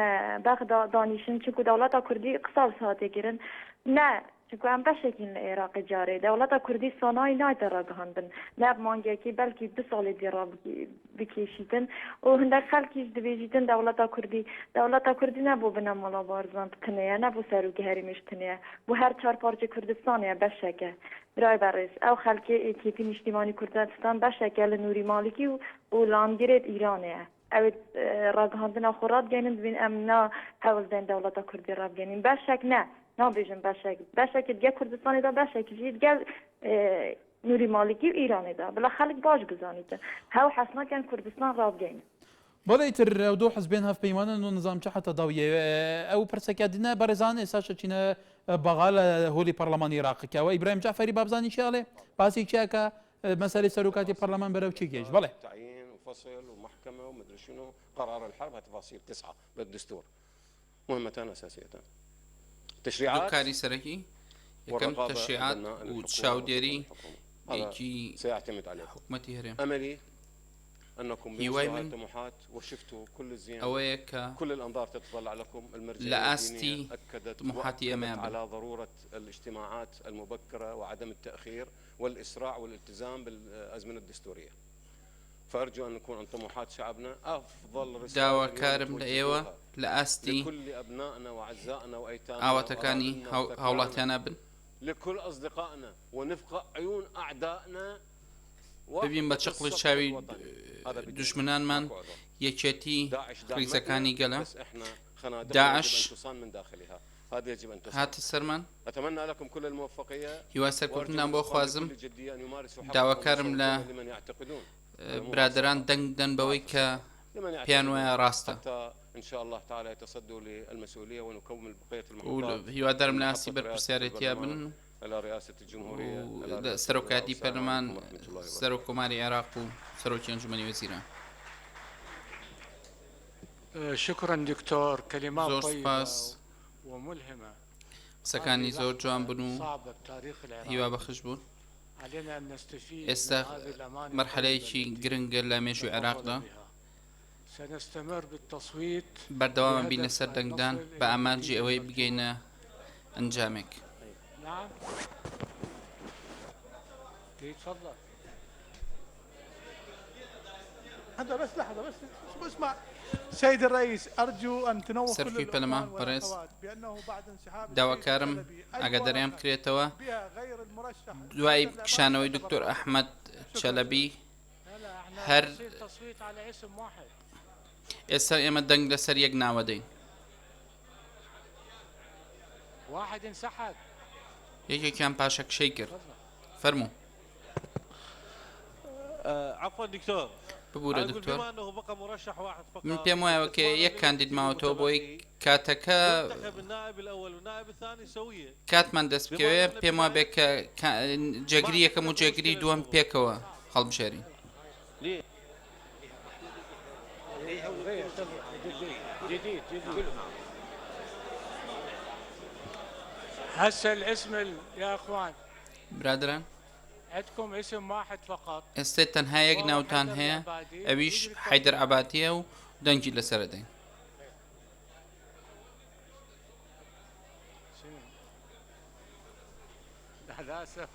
بەغدا دانیشن چونکو دەوڵەتە کوردی قسە هاتێگیرن نه چونکو ئەم بەشێکین لە عێراقی جارێ دەوڵەتە کوردی سۆنای نایتە ڕاگەهاندن نە مانگێکی بەلکی 2 ساڵی دیێڕا بکێشیتن و هەندێک خەڵکیش دەبێژیتن دەوڵەتە کوردی نەبوو بنە مەڵا بارزان بتنەیە نەبوو سەرۆکی هەرێمیش تنەیە بۆ هەر چار پارچە کوردستانەیە بەشێکە برای بەڕێز ئەو خەڵکی ئێکێتی نیشتیمانی کوردستان بەشێکە لە نووری ماڵکی و لانگرێت ئیرانەیە ئەوێت ڕاگەهاندنە خۆڕات گەێنن ببین ئەم نا هەوڵدەین دەوڵەتە کوردی ڕابگەنین بەشێک نە نابێژم بەشێکی دیگە کوردستانیدا بەشێکی دیگە نووری ماڵکی و ئیرانیدا بڵە خەڵک باش بزانیتە هەو حەسناکەن کوردستان ڕابگەین بەڵێ تر ئەو دوو حزبێن هەفپەیمانن و نظام چه حتا داویە ئەو پرسەکە دینە بەڕێزان ئێستا شەچینە بەغا لە هۆلی پەرلەمانی عێراقەوە ئیبراهیم جعفەری بابزانی چیاڵێ باسی چیاکە مەسەلەی سەرۆکاتی پەرلەمان بەرەو چی گەیشت بەڵێ مدري شنو قرار الحرب، تفاصيل 9 بالدستور. مهمتان اساسيتان: تشريعات كاري سركي يكم تشريعات وتشاوديري يجي سيعتمد عليه حكومتي هرم. املي انكم بمستوى الطموحات وشفتوا كل الزين كل الانظار تتطلع لكم. المرجعيه الدينيه اكدت على ضروره الاجتماعات المبكره وعدم التاخير والاسراع والالتزام بالازمنه الدستوريه. فارجو ان نكون عن طموحات شعبنا افضل رساله داوا كارم لايوه لاستي لكل ابنائنا واعزائنا وايتامنا اواتكاني هولاتنا بن لكل اصدقائنا ونفقع عيون اعدائنا. ببین بە چقڵی چاوی دوژمنانمان یەکێتی ڕیزەکانی گەلە داعش هاتە سەرمان. هیوا سەرکەوتنان بۆ خوازم، داواکارم لە برادران دەنگ دەن بەوەی کە پێیان وایە ڕاستە. هیوادارم لە ئاستی بەرپرسیارەتیا بن سەرۆکاتی پەرلەمان، سەرۆک کۆماری عێراق و سەرۆکی ئەنجومەنی وەزیران. شكرا دكتور، كلمات طيبة وملهمة. قسەکانی زۆر جوان بوون و هیوا بەخش بوون. ئێستا مەرحەلەیەکی گرنگە لە مێژووی عێراقدا. بەردەوامە بینە سەر دەنگدان بە ئامانجی ئەوەی بگەینە ئەنجامێک. نعم. تفضل. هذا بس لحظة بس اسمع سيد الرئيس، أرجو أن تنوه كل البرلمان والأخوات بأنه بعد انسحاب داواکارم ئاگاداریان بکرێتەوە دوای کشانەوەی دکتۆر ئەحمەد چەلەبی هەر ئێستا ئێمە دەنگ لەسەر یەک ناوە دەین. واحد انسحب. یەکێکیان پاشەکشەی کرد. فەرموو. عفوا دكتور. ببوورە دکتۆر، من پێم وایەوە کە یەک کاندید ماوەتەوە بۆی کاتەکە کاتمان دەست بکەوێ پێم وا بێت کە جێگری یەکەم و جێگری دووەم پێکەوە هەڵبژێرین. هسه الاسم يا اخوان برادران عندكم اسم واحد فقط. ئێستا تەنها یەک ناوتان هەیە، ئەویش حەیدەر عەباتیە و دەنگی لەسەرە دەین. للاسف.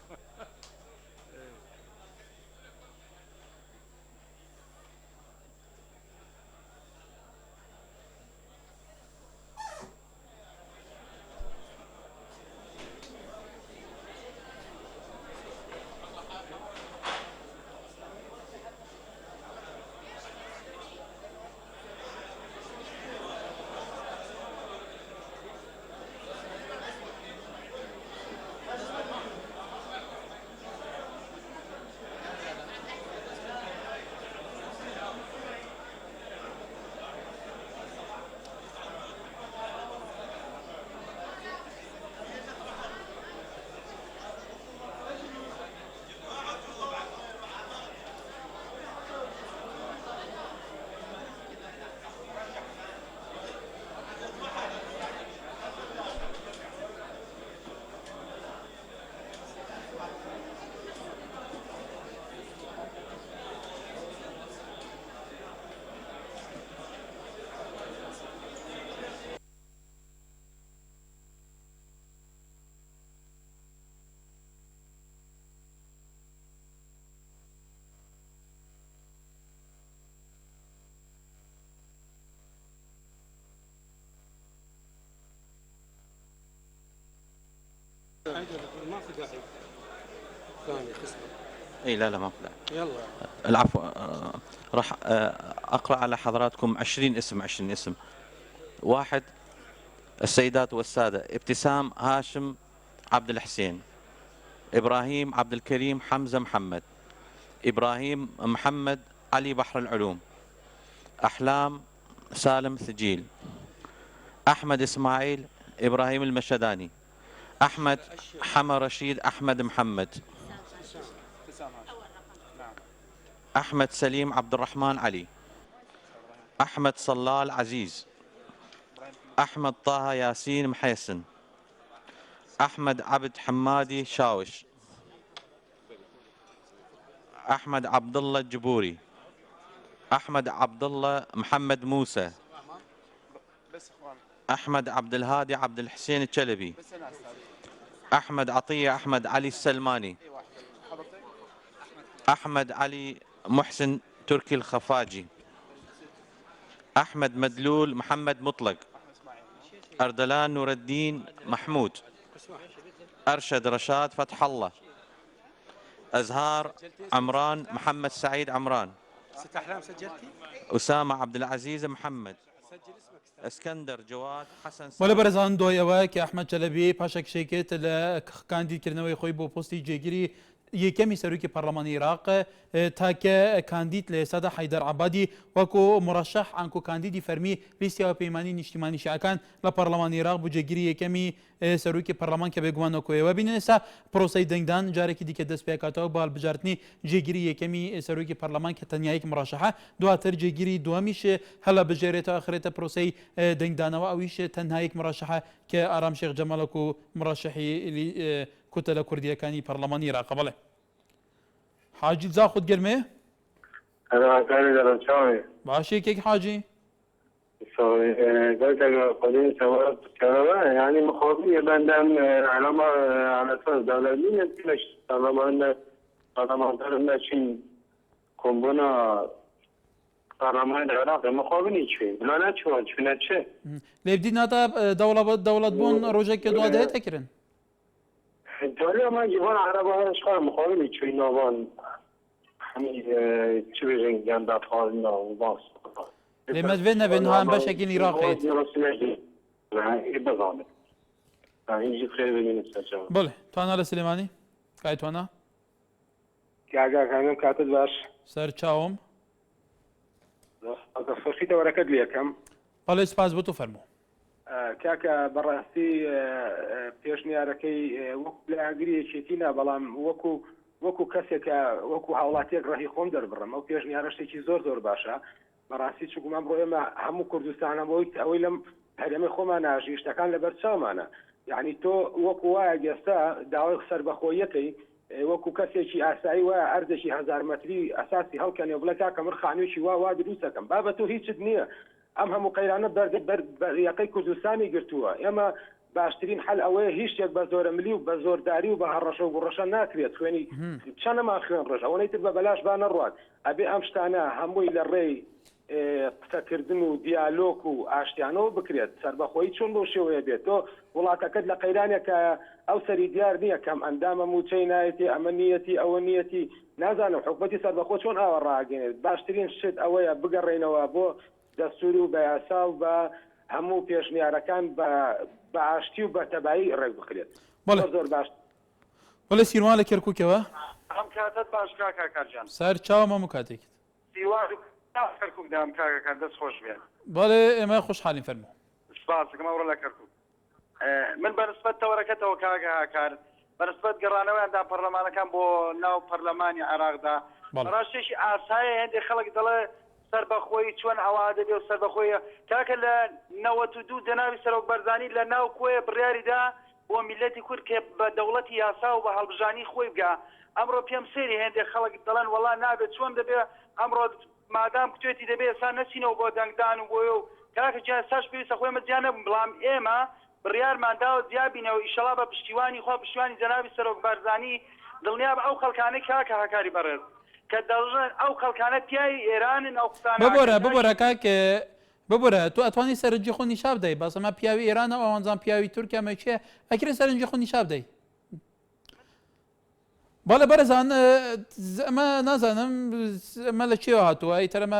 ما في داعي ثاني قسم. اي لا ما في داعي. يلا العفو. راح اقرا على حضراتكم 20 اسم. 1 السيدات والساده: ابتسام هاشم عبد الحسين، ابراهيم عبد الكريم حمزه محمد، ابراهيم محمد علي بحر العلوم، احلام سالم ثجيل، احمد اسماعيل ابراهيم المشداني، احمد حما رشيد احمد محمد، احمد سليم عبد الرحمن علي، أحمد صلال عزيز، أحمد طه ياسين محيسن، أحمد عبد حمادي شاوش، أحمد عبد الله الجبوري، أحمد عبد الله محمد موسى، أحمد عبد الهادي عبد الحسين الشلبي، أحمد عطية أحمد علي السلماني، أحمد علي محسن تركي الخفاجي، أحمد مدلول محمد مطلق، أردلان نور الدين محمود، أرشد رشاد فتح الله، أزهار عمران محمد سعيد عمران، ست أحلام سجلتي؟ أسامة عبد العزيز محمد، اسكندر جواد حسن ولا برزان دوایەوە کە ئەحمەد چەلەبی پاشە کشێکێت لە کاندیدکردنەوەی خۆی بۆ پۆستی جێگیری یەکەمی سەرۆکی پەرلەمانی عێراق تاکە کاندید لە ئێستادا حەیدەر عەبادی وەکو مڕەشەح ئەنکۆ کاندیدی فەرمی لیستی هاوپەیمانی نیشتیمانی شیعەکان لە پەرلەمانی عێراق بۆ جێگیری یەکەمی سەرۆکی پەرلەمان کە بێگومان نەکۆیەوە بینن ئێستا پرۆسەی دەنگدان جارێکی دیکە دەست پێ کاتەوە بە هەڵبژاردننی جێگیری یەکەمی سەرۆکی پەرلەمان کە تەنیایەک مڕەشەحە دواتر جێگیری دووەمیش هەڵە بژێرێتەوە ئەخرێتە پرۆسەی دەنگدانەوە ئەویش تەنهایەک مڕەشەحە کە ئارام شێخ جەمالەک و مڕەشەحی کوتەلە کوردیەکانی پەرلەمانی عێراق بڵێ حاجی زاخود گەرمێ باشێکێک حاجی قضية سواء كهرباء يعني مخاطية بندم علامة على أساس دولارية كلش طالما أن شيء كومبونا برنامج العراق مخابني شيء لا نشوان شو نتشة ليبدي ناتا دولة بون روجك دوا ده تكرن الدولة ما يجيبون عربة أشخاص مخابني شيء نوان همي تبيجين جنب أطفالنا وباص لما تفيدنا بأنها بشكل عراقي بله توانا لسليماني كاي توانا كاغا كانم كاتب باش سر چاوم فرخيته وركد لي كم بله سپاس بو تو فرمو كاكا براسي پێشنیارەکەی وەکو لە ئاگریەکێتینە بەڵام وەکو کەسێک وەکو هاوڵاتیەک ڕەهی خۆم دەربڕم ئەو پێشنیارە شتێکی زۆر باشە بەڕاستی چگومان بۆ ئێمە هەموو کوردستانە ئەوەی لەم هەرێمەی خۆمان ناژی شتەکان لەبەر چاومانە یعنی تۆ وەکو وایە گێستا داوای سەربەخۆیەکەی وەکو کەسێکی ئاسایی وایە ئەردێکی 1000 مەتری ئەساسی هەڵکەنێ بڵێ کاکە من خانوێکی وا دروستەکەم بابە تۆ هیچت نییە ئەم هەموو قەیرانە بەریەقەی کوردستانی گرتووە ئێمە باشترین حل ئەوەیە هیچ شتێک بە زۆرە ملی و بە زۆرداری و بە هەڕەشە و گوڕەشە ناکرێت خوێنی چەندەمان خوێن ڕۆژ ئەوەی تر بە بەلاش با نەڕوات ئەبێ ئەم شتانە هەمووی لە ڕێی قسەکردن و دیالۆگ و ئاشتیانەوە بکرێت سەربەخۆیی چۆن بۆ شێوەیە بێت تۆ وڵاتەکەت لە قەیرانێکە ئەو سەری دیار نییە کەم ئەندامە موچەی نایەتی ئەمە نیەتی ئەوە نیەتی نازانم حکومەتی سەربەخۆ چۆن ئاوە ڕاگەێنێت باشترین شت ئەوەیە بگەڕێنەوە بۆ دەستور و بە یاسا و بە هەموو پێشنیارەکان بە ئاشتی و بە تەبایی ڕێک بکرێت زۆر باش بەڵێ سیروان لە کەرکووکەوە ئەم کاتت باش کاکا کارجان سەر چاوم هەموو کاتێکت سیوار کەرکووک دام کاکەکان دەست خۆش بێن بەڵێ ئێمە خۆشحاڵین فەرموو سپاسەکەم ئەوڕۆ لە کەرکووک من بەنسبەت تەوەرەکەتەوە کاکە هاکار بەنسبەت گەڕانەوەیاندا پەرلەمانەکان بۆ ناو پەرلەمانی عێراقدا ڕاستێکی ئاسایە هەندێک خەڵک دەڵێ سەربەخۆی چۆن ئەوا دەبێ و سەربەخۆیە کاکە لە 92 دەناوی سەرۆک بەرزانی لە ناو کۆیە بڕیاریدا بۆ میلەتی کورد کە بە دەوڵەتی یاسا و بە هەڵبژانی خۆی بگا ئەمڕۆ پێم سێری هەندێک خەڵک دەڵێن وەڵا نابێت چۆن دەبێ ئەمڕۆ مادام کتێتی دەبێ ئێستا نەچینەوە بۆ دەنگدان و بۆیە و کاکە جا ساش پێویستە خۆی مەجیان نەبوون بەڵام ئێمە بڕیارمانداوە دیابینەوە ئیشەڵا بە پشتیوانی خۆ پشتیوانی جەنابی سەرۆک بەرزانی دڵنیا بە ئەو خەڵکانەی کاکە هاکاری بەڕێز کە دەڵژن ئەو خەڵکانە پیاوی ئێرانن ئەو قسانە ببۆرە کاکە ببۆرە تو ئەتوانی سەرنجی خۆ نیشا بدەیت بەس ئەمە پیاوی ئێرانە ئەوانجان پیاوی تورکیامە چیە ئەکرێ سەرنجی خۆ نیشا بدەیت بەڵێ بەرەزان ئەمە نازانم ئەمە لە چێوە هاتووە ئیتەرەمە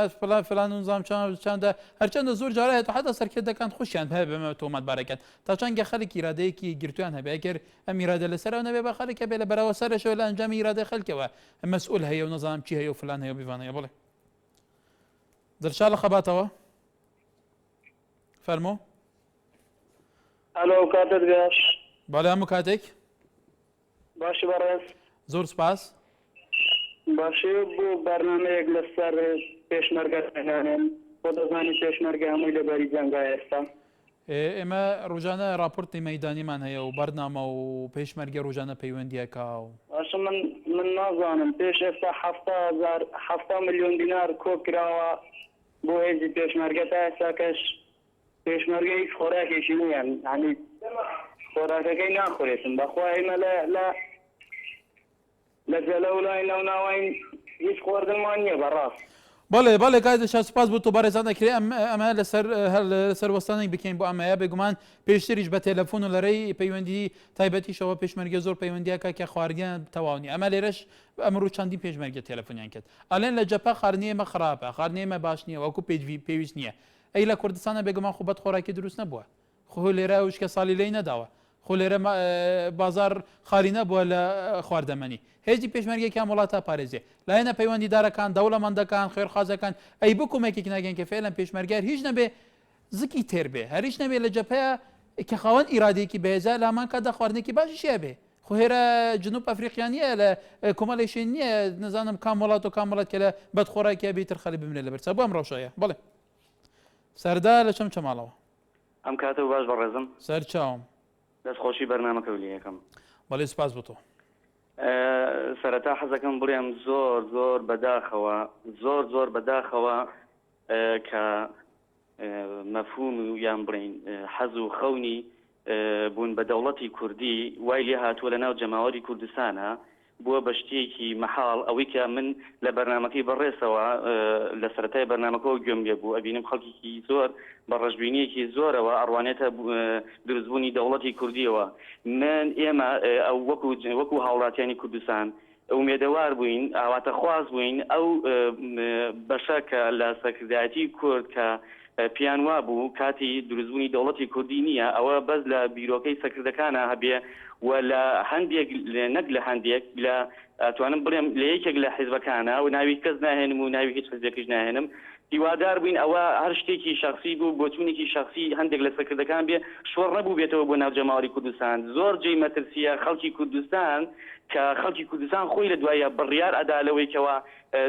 فلان نظام چاندە هەرچەندە زۆر جارە هێت حتا سەرکردەکان خۆشیان هەیە بەمە تۆمەتبارەکەن تا چەندێک خەڵک ئیرادەیەکی گرتویان هەبێ ئەگەر ئەم ئیرادە لەسەرەوە نەبێ بە خەڵکە بێ لە بەرەوە سەرشەوە لە ئەنجامی ئیرادەی خەڵکەوە مەسئول هەیە و نەزانم چی هەیە و فلان هەیە و بیوانەیە بڵێ دڵشا لە خەباتەوە فەرمۆ ئەلۆ کاتت باش بەڵێ هەموو کاتێک باشی بەڕێز زۆر سپاس باشی بۆ بەرنامەیەک لەسەر پێشمەرگەکانێن بۆ خۆ دەزانی پێشمەرگە هەمووی لەبەری جەنگا ئێستا ئێمە ڕۆژانە راپۆرتی مەیدانیمان هەیە و بەرنامە و پێشمەرگە ڕۆژانە پەیوەندیەکە و باش من نازانم پێش ئێستا 7 ملیۆن دینار کۆکراوە بۆ هێزی پێشمەرگە تا ئێستا کەش پێشمەرگە هیچ خۆراکێکی نییە ینی خۆراکەکەی ناخورێتن بەخوا ئێمە لە جەلە و لای ناوناوین هیچ خواردنمان نییە بەڕاست بەڵێ کات سپاس بۆ تۆ بەڕێزان دەکرێت ئەمە لەسەر وەستانێک بکەین بۆ ئەمەیە بێگومان پێشتریش بە تەلەفۆن و لەرەی پەیوەندی تایبەتیشەوە پێشمەرگە زۆر پەیوەندیاکە کە خواردیان تەواونی ئەمە لێرەش ئەمڕۆ چەندی پێشمەرگە تەلەفۆنیان کرد ئەلێن لە جەپا خاردنیێمە خراپە خاردنیێمە باش نییە وەکو پێویست نییە ئەی لە کوردستانە بێگومان خوبەت خۆراکی دروست نەبووە خۆ لێرە وشکە ساڵی لی نەداوە خۆ لێرە بازار خالی نەبووە لە خواردەمەنی هێزی پێشمەرگێکیان وڵاتە پارێزیێ لایەنە پەیوەندیدارەکان دەوڵەمەندەکان خێرخوازەکان ئەی بکومێکێک ناگەن کە فعلەن پێشمەرگەر هیچ نەبێ زکی تێر بێ هەریش نەبێ لە جەپەیە کە خاوەن ئیرادەیەکی بەهێزە لامان کادا خواردنێکی باشیشیە بێ خۆ هێرە جنوب ئەفریقیان نیە لە کۆمەڵێشین نییە نزانم کام وڵات و کام وڵات کە لە بەدخۆراکیە بیتر خەڵی بمرێت لە بەرچە بۆ ئەم ڕەوشەیە بڵێ سەردا لە چەم چەماڵەوە ئەم کاتە باش بەڕێزم سەر چاوم دەستخۆشی بەرنامەکە ولی یەکەم بەڵێ سپاس بۆ تۆ سەرەتا حەزەکەم بڕێم زۆر بەداخەوە کە مەفهوم یان بڕین حەز و خەونی بوون بە دەوڵەتی کوردی وای لێ هاتووە لە ناو جەماوەری کوردستانە بووە بە شتێکی مەحاڵ ئەوەی کە من لە بەرنمەکەی بەڕێسەوە لە سەرەتای بەرنمەکەەوە گوێم لێ بوو ئەبینم خەڵکیی زۆر بە ڕژبینیەکی زۆرەوە ئەڕوانێتە دروستبوونی دەوڵەتی کوردیەوە من ئێمە ئەو وەکو هاوڵاتیانی کوردستان ئومێدەوار بووین ئاواتە خواز بووین ئەو بەشە کە لە سەکردایەتی کورد کە پیان وا بوو کاتی دروستبوونی دەوڵەتی کوردی نییە ئەوە بەس لە بیرۆکەی سەکردەکانە هەبێ و لە هەندێک نەک لە هەندێک لە ئەتوانم بڵێم لە یەکێک لە حیزبەکانە و ناوی کەس ناهێنم و ناوی هیچ حیزبێکیش ناهێنم هیوادار بووین ئەوە هەر شتێکی شخصی بوو بۆچوونێکی شخصی هەندێک لە سەکردەکان بێ شۆڕ نەبوو بێتەوە بۆ ناو جەماوەری کوردستان زۆر جێی مەترسیە خەڵکی کوردستان کە خەڵکی کوردستان خۆی لە دوایە بڕیار ئەدالەوەی کەەوە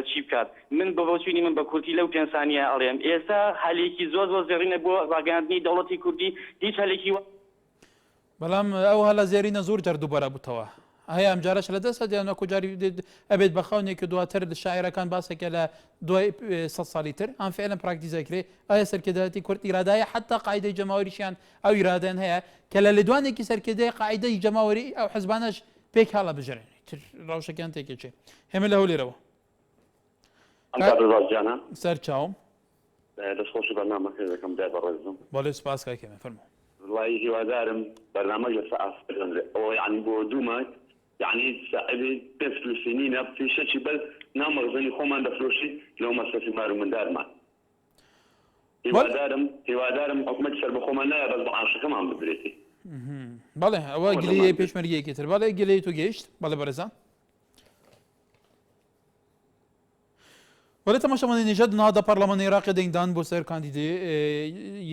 چی بکات من بەچوینی من بە کورتی لەو پێنسانیە ئەڵێم ئێستا هەلێکی زۆر زێڕینە بۆ ڕاگەاندنی دەوڵەتی کوردی هیچ هەلێکی بەڵام ئەو هەلە زێرینە زۆر جەردوبەرە بووتەوە هەیە ئەم جارەش لە دەست دیانەکو جاری ئەبێت بە خاونێکی دواتر شاعیرەکان باسێکە لە دوای 100 ساڵی تر ئەم فعلا پراکتیزەکرێ ئایا سەرکردایەتی کورد ئیرادایە حتا قاعدەی جەماوەریشیان ئەو ئیرادەن هەیە کە لە لێدوانێکی سەرکردەی قاعدەی جەماوەری ئەو حزبانەش پێک هەڵە بژێن ڕاوشەکان تێکێکێ هێمە لە هەولێرەوە سەر چاوم دەستخۆشی بەرنامەکە دەکەم دای بەڕێزم بەڵێ سوپاس کاکەمە فەرموو والله هیوادارم بەرنامەی لەسەر ئاسپێنرێ ئەوە یعنی بۆ دوو مانگ یعنی ساعبی پێنج فلسطینینە پیشەکی بەر نامەغزنی خۆمان دەفرۆشی لەو مەسەفی مار و مندارمان هیوادارم حکومەتی سەر بە خۆمان نایە بەس بە عاشەکەمان ببرێتی بەڵێ ئەوە گلەیە پێشمەرگەیەکی تر بەڵێ گلەی تۆ گەیشت بەڵێ بەرەزان ولی تەماشاوانانی نژاد نهادا پەرلەمانی عێراقی دەنگدان بۆ سەر کاندیدێ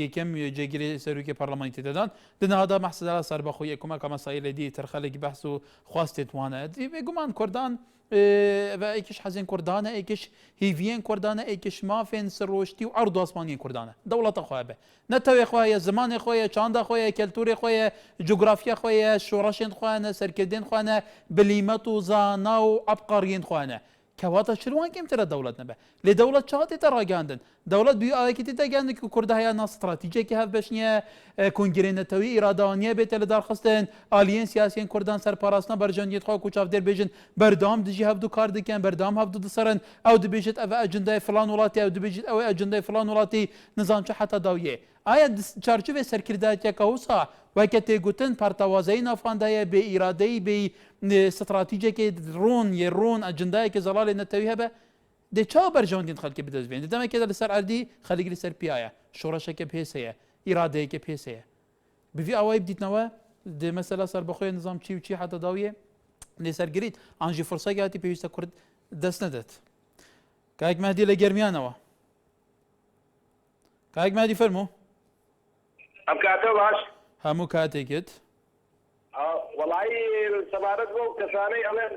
یەکەم جێگیری سەرۆکی پەرلەمانی تێدەدان دنهادا مەحسەدا سەربەخۆی یەکەمە مەسایلێدی تر خەڵێکی بەحس و خواستێت وانە بێگومان کوردان ئەیکیش حەزین کوردانە ئەیکیش هیڤیەن کوردانە ئەیکیش مافێن سڕۆشتی و ئەڕ دۆسمانی کوردانە دەوڵەتە خۆیان بێ نەتەوێ خۆیە زمانی خۆیە چاندا خۆیە کەلتوری خۆیە جوگرافیا خۆیە شۆڕەشێن خوانە سەرکردێن خوانە بلیمەت و زانا و عەبقەریین خوانە کەواتە چروان کەمترە دەوڵەت نەبێ لێ دەوڵەت چاواتێتە ڕاگەاندن دەوڵەت بیئاەکی تێدەگەاندن کە کوردە هەیە ناستراتیجێکی هەف بەش نییە کۆنگرێنەتەوەی ئیراداوانیە بێتە لە دارخستن ئالیەن سیاسیین کوردان سەرپاراستنە بەرژەنگیت خۆ و چاودێر بێژن بەردەوام دژی هەفتوو کار دەکەن بەردەوام هەفتوو دەسەرن ئەو دەبێژێت ئەوە ئەجندای فلان وڵاتی ئەو دەبێژێت ئەوە ئەجندای فلان وڵاتی نزانچە حتا داویێ ئایا چارچوبێ سەرکردایەتێکە وسا وەکە تێگوتن پارتەوازایی ناوخواندایە بێ ئیرادەی بێ استراتیجێکی ڕۆن یە ڕۆن ئەجندایەکی زەڵاڵی نەتەوی هەبە دێ چاو بەرژەوندین خەڵکی بدەستبێن دەمەکێدا لەسەر ئەردی خەڵکی لەسەر پیایە شۆڕەشەکە پێس هەیە ئیرادەیەکە پێس هەیە بڤی ئەوەی بدیتنەوە دێ مەسەلا سەر بەخۆی نظام چی و چی حتا داویە لێسەرگریت ئانژی فرسەگاتی پێویستە کورد دەست نەدەت کاک مەهدی لە گەرمیانەوە کاک مەهدی فەرموو ئەم کاتە باش هەموو کاتێکت وەڵایی سەبارەت بۆ کەسانەی ئەڵێن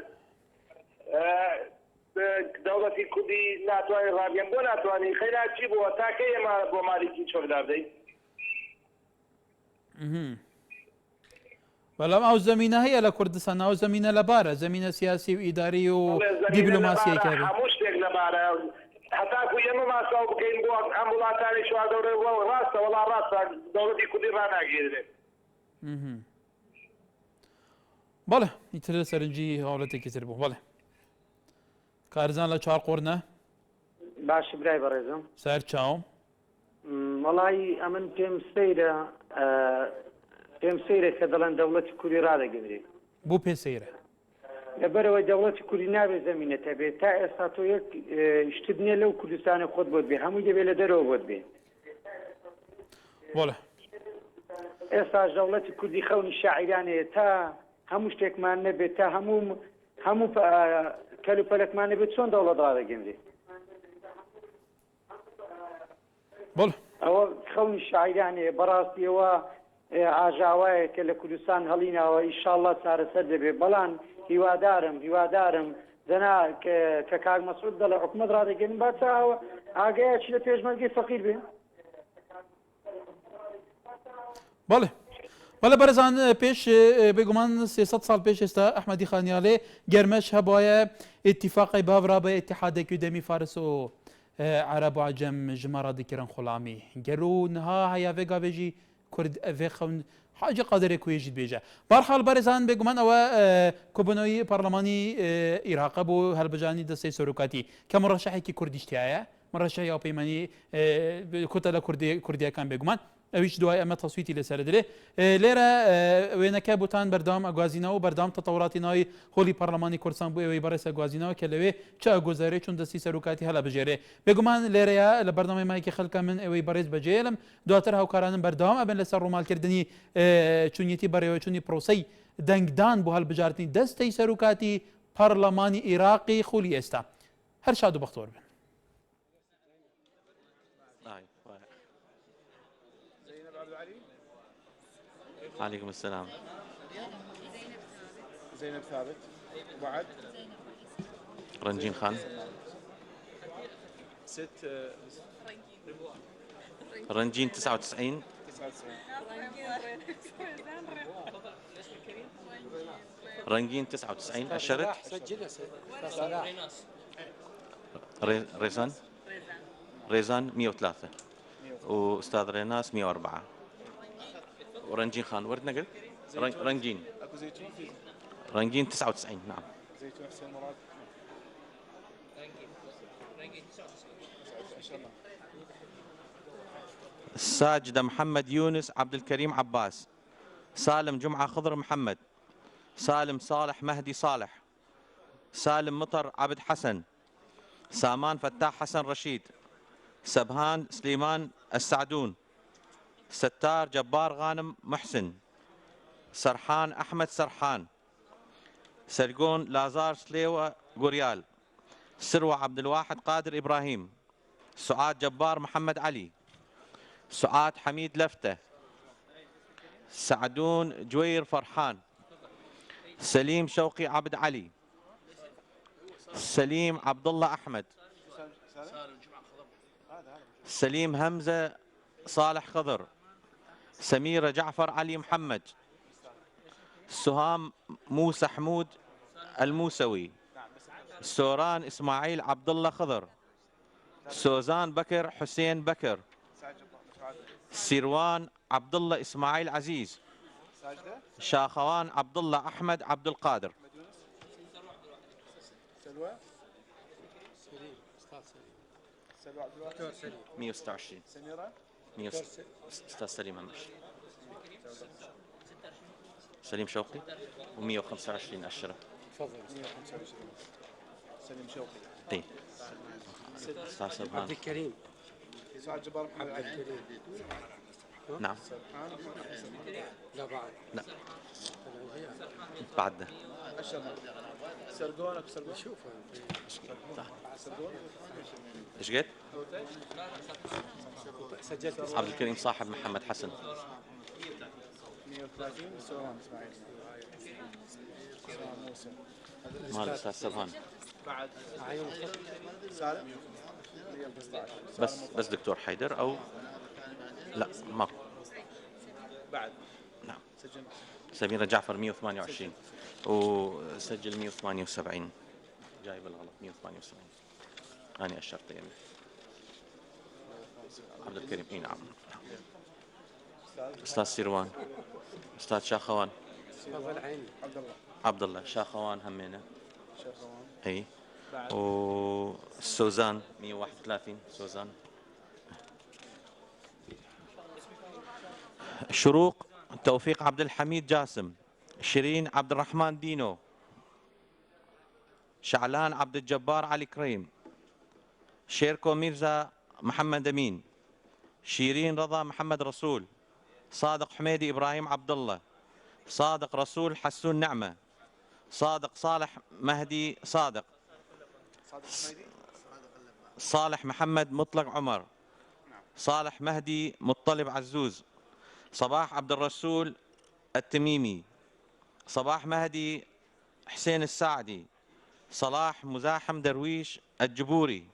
دەوڵەتی کوردی ناتوانین ڕابێن بۆ ناتوانین خەیرا چی بووە تاکە ئێمە بۆ مالیکی چۆکدار بدەین بەڵام ئەو زمینە هەیە لە کوردستان ئەو زمینە لەبارە زمینە سیاسی و ئیداری و دیبلۆماسیەکە هەموو شتێک لەبارە هەتاکو ئێمە ماساو بکەین بۆ ئەم وڵاتانی شواردەورە ڕاستە وەڵا ڕاستە دەوڵەتی کوردی ڕناگیرێت بەڵێ ئیتر لە سەرنجی هەوڵەتێکی تر بوو بەڵێ کارزان لە چوار قۆرنە باش برای بەڕێزم سەر چاوم وەڵی ئەمن پێم سەیرە کە دەڵێن دەوڵەتی کوردی ڕادەگەندرێت بۆ پێ سەیرە لەبەرەوەی دەوڵەتی کوردی نابێت زمینەتە بێت تا ئێستا تۆ یەک شتت نییە لەو کوردستانی خۆت بۆت بێ هەمووی دەبێت لە دەرەوە بۆت بێ بۆڵێ ئێستاش دەوڵەتی کوردی خەونی شاعیرانەیە تا هەموو شتێکمان نەبێت تا هەموو کەلوپەلەکمان نەبێت چۆن دەوڵەت ڕادەگەندرێت بۆڵێ ئەوە خەونی شاعیرانەیە بەڕاستیەوە ئاژاوایە کە لە کوردستان هەڵیناوە ئیشاڵڵا چارەسەر دەبێت بەڵام هیوادارم دەنا کە کاک مەسعود دەڵێ حکومەت ڕادەگەن با چاوە ئاگایەکی لە پێشمەرگەی فەقیر بێ بەڵێ بەڵێ بەرەزان پێش بێگومان 300 ساڵ پێش ئێستا ئەحمەدی خانیاڵێ گەرمەش هەبوایە ئیتیفاقی بابرا بە ئیتیحادێکی دەمی فارس و عرب و عجم ژمارە دەکردن خۆڵامی گەر و نها هەیە گاوێژی کورد ئەvێ خەون حاجە قادرێک کوێژیت بێژە بارحاڵ بەرەزان بێگومان ئەوە کۆبنەوەی پەرلەمانی عێراق بۆ هەڵبژانی دەستەی سەرۆکاتی کە مڕەشەحێکی کوردیشتایە مڕەشە یا پەیمانی کۆتە لە کوردیەکان بێگومان ئەویش دوای ئەمە تەسویتی لەسەر درێ لێرە وێنەکە بوتان بەردەوام ئەگوازینەوە و بەردەوام تەتەوراتی ناوی هۆڵی پەرلەمانی کوردستان بۆ ئەوەی بەڕێز ئەگوازینەوە کە لەوێ چ ئەگۆزارێ چون دەستی سەرۆکاتی هەڵە بژێرێ بێگومان لێرەیە لە بەردەمای مایکی خەڵکە من ئەوەی بەڕێز بەجێلم دواتر هاوکارانم بەردەوام ئەبن لەسەر ڕوومالکردنی چونیەتی بەڕێوەچوونی پرۆسەی دەنگدان بۆ هەڵبژاردننی دەستەی سەرۆکاتی پەرلەمانی عێراقی خولی ئێستا هەر شاد و بەختۆر بن. عليكم السلام. زينب ثابت وعد رنجين خان رنجين 99 رنجين 99 أشرت ريزان 103 وأستاذ ريناس 104 ورنجين خان وردنا قلت رنجين اكو زيتون في رنجين 99 نعم زيتون حسين مراد رنجين 99 ساجدة محمد يونس عبد الكريم عباس سالم جمعة خضر محمد سالم صالح مهدي صالح سالم مطر عبد حسن سامان فتاح حسن رشيد سبهان سليمان السعدون ستار جبار غانم محسن سرحان أحمد سرحان سرقون لازار سليوة غوريال سروة عبد الواحد قادر إبراهيم سعاد جبار محمد علي سعاد حميد لفتة سعدون جوير فرحان سليم شوقي عبد علي سليم عبد الله أحمد سليم همزة صالح خضر سميرة جعفر علي محمد سهام موسى حمود الموسوي سوران إسماعيل عبد الله خضر سوزان بكر حسين بكر سيروان عبد الله إسماعيل عزيز شاخوان عبد الله أحمد عبد القادر سلوى سلوى عبد الواحد 126 سميرة استاذ سليم همش سليم شوقي و125 أشرة تفضل 125 سليم شوقي اي استاذ سبحان عبد الكريم سعد جبار محمد علي نعم لا بعد لا بعدنا أشرة سرقونك سرقون شوف سرقون ايش قلت؟ سجلت عبد الكريم صاحب محمد حسن 130 سليمان اسماعيل سليمان موسى مال الاستاذ سبحان بعد بس دكتور حيدر او لا ماكو بعد نعم. سميرة جعفر 128 وسجل 178 جايب الغلط 178 أنا أشرت يعني عبد الكريم اي نعم. أستاذ سيروان أستاذ شاخوان عبد الله شاخوان همينة اي وسوزان 131 سوزان. شروق توفيق عبد الحميد جاسم. شيرين عبد الرحمن دينو. شعلان عبد الجبار علي كريم. شيركو ميرزا محمد أمين. شيرين رضا محمد رسول. صادق حميدي إبراهيم عبد الله. صادق رسول حسون نعمة. صادق صالح مهدي صادق. صالح محمد مطلق عمر. صالح مهدي مطلب عزوز. صباح عبد الرسول التميمي. صباح مهدي حسين الساعدي. صلاح مزاحم درويش الجبوري.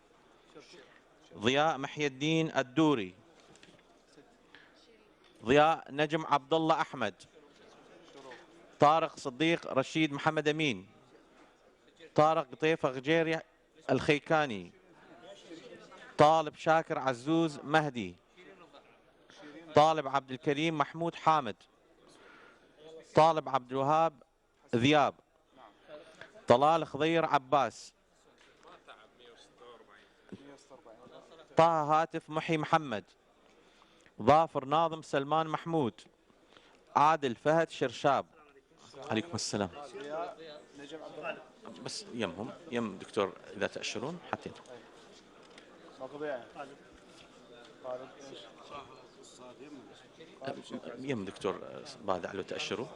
ضياء محي الدين الدوري. ضياء نجم عبد الله أحمد. طارق صديق رشيد محمد أمين. طارق قطيفة غجيري الخيكاني. طالب شاكر عزوز مهدي. طالب عبد الكريم محمود حامد. طالب عبد الوهاب ذياب. طلال خضير عباس. طه هاتف محي محمد. ظافر ناظم سلمان محمود. عادل فهد شرشاب. عليكم السلام. بس يمهم يم دكتور اذا تأشرون حتى يم دكتور بعد على تأشروا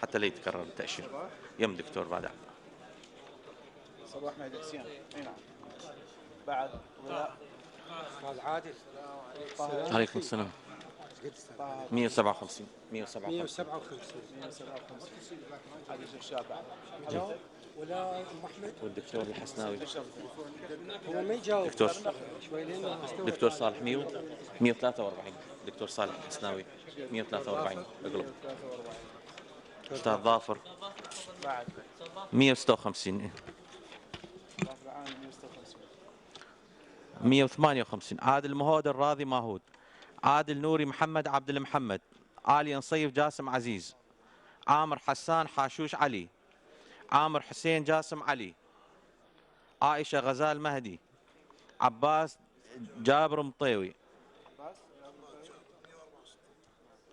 حتى لا يتكرر التأشير. يم دكتور بعد صباح مهدي حسين اي نعم. بعد استاذ عادل. عليكم السلام. 157 عادل شرشاب بعد ولا ام احمد والدكتور الحسناوي. هو ما يجاوب دكتور صالح 143 دكتور صالح الحسناوي 143 اقلب. استاذ ظافر 156 158 عادل مهود الراضي ماهود. عادل نوري محمد عبد المحمد. علي نصيف جاسم عزيز. عامر حسان حاشوش علي. عامر حسين جاسم علي. عائشة غزال مهدي. عباس جابر مطيوي.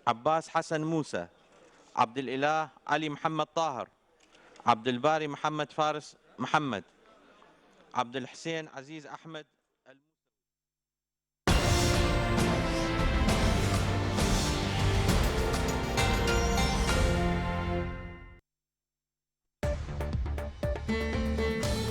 عباس حسن موسى. عبد الإله علي محمد طاهر. عبد الباري محمد فارس محمد. عبد الحسين عزيز أحمد.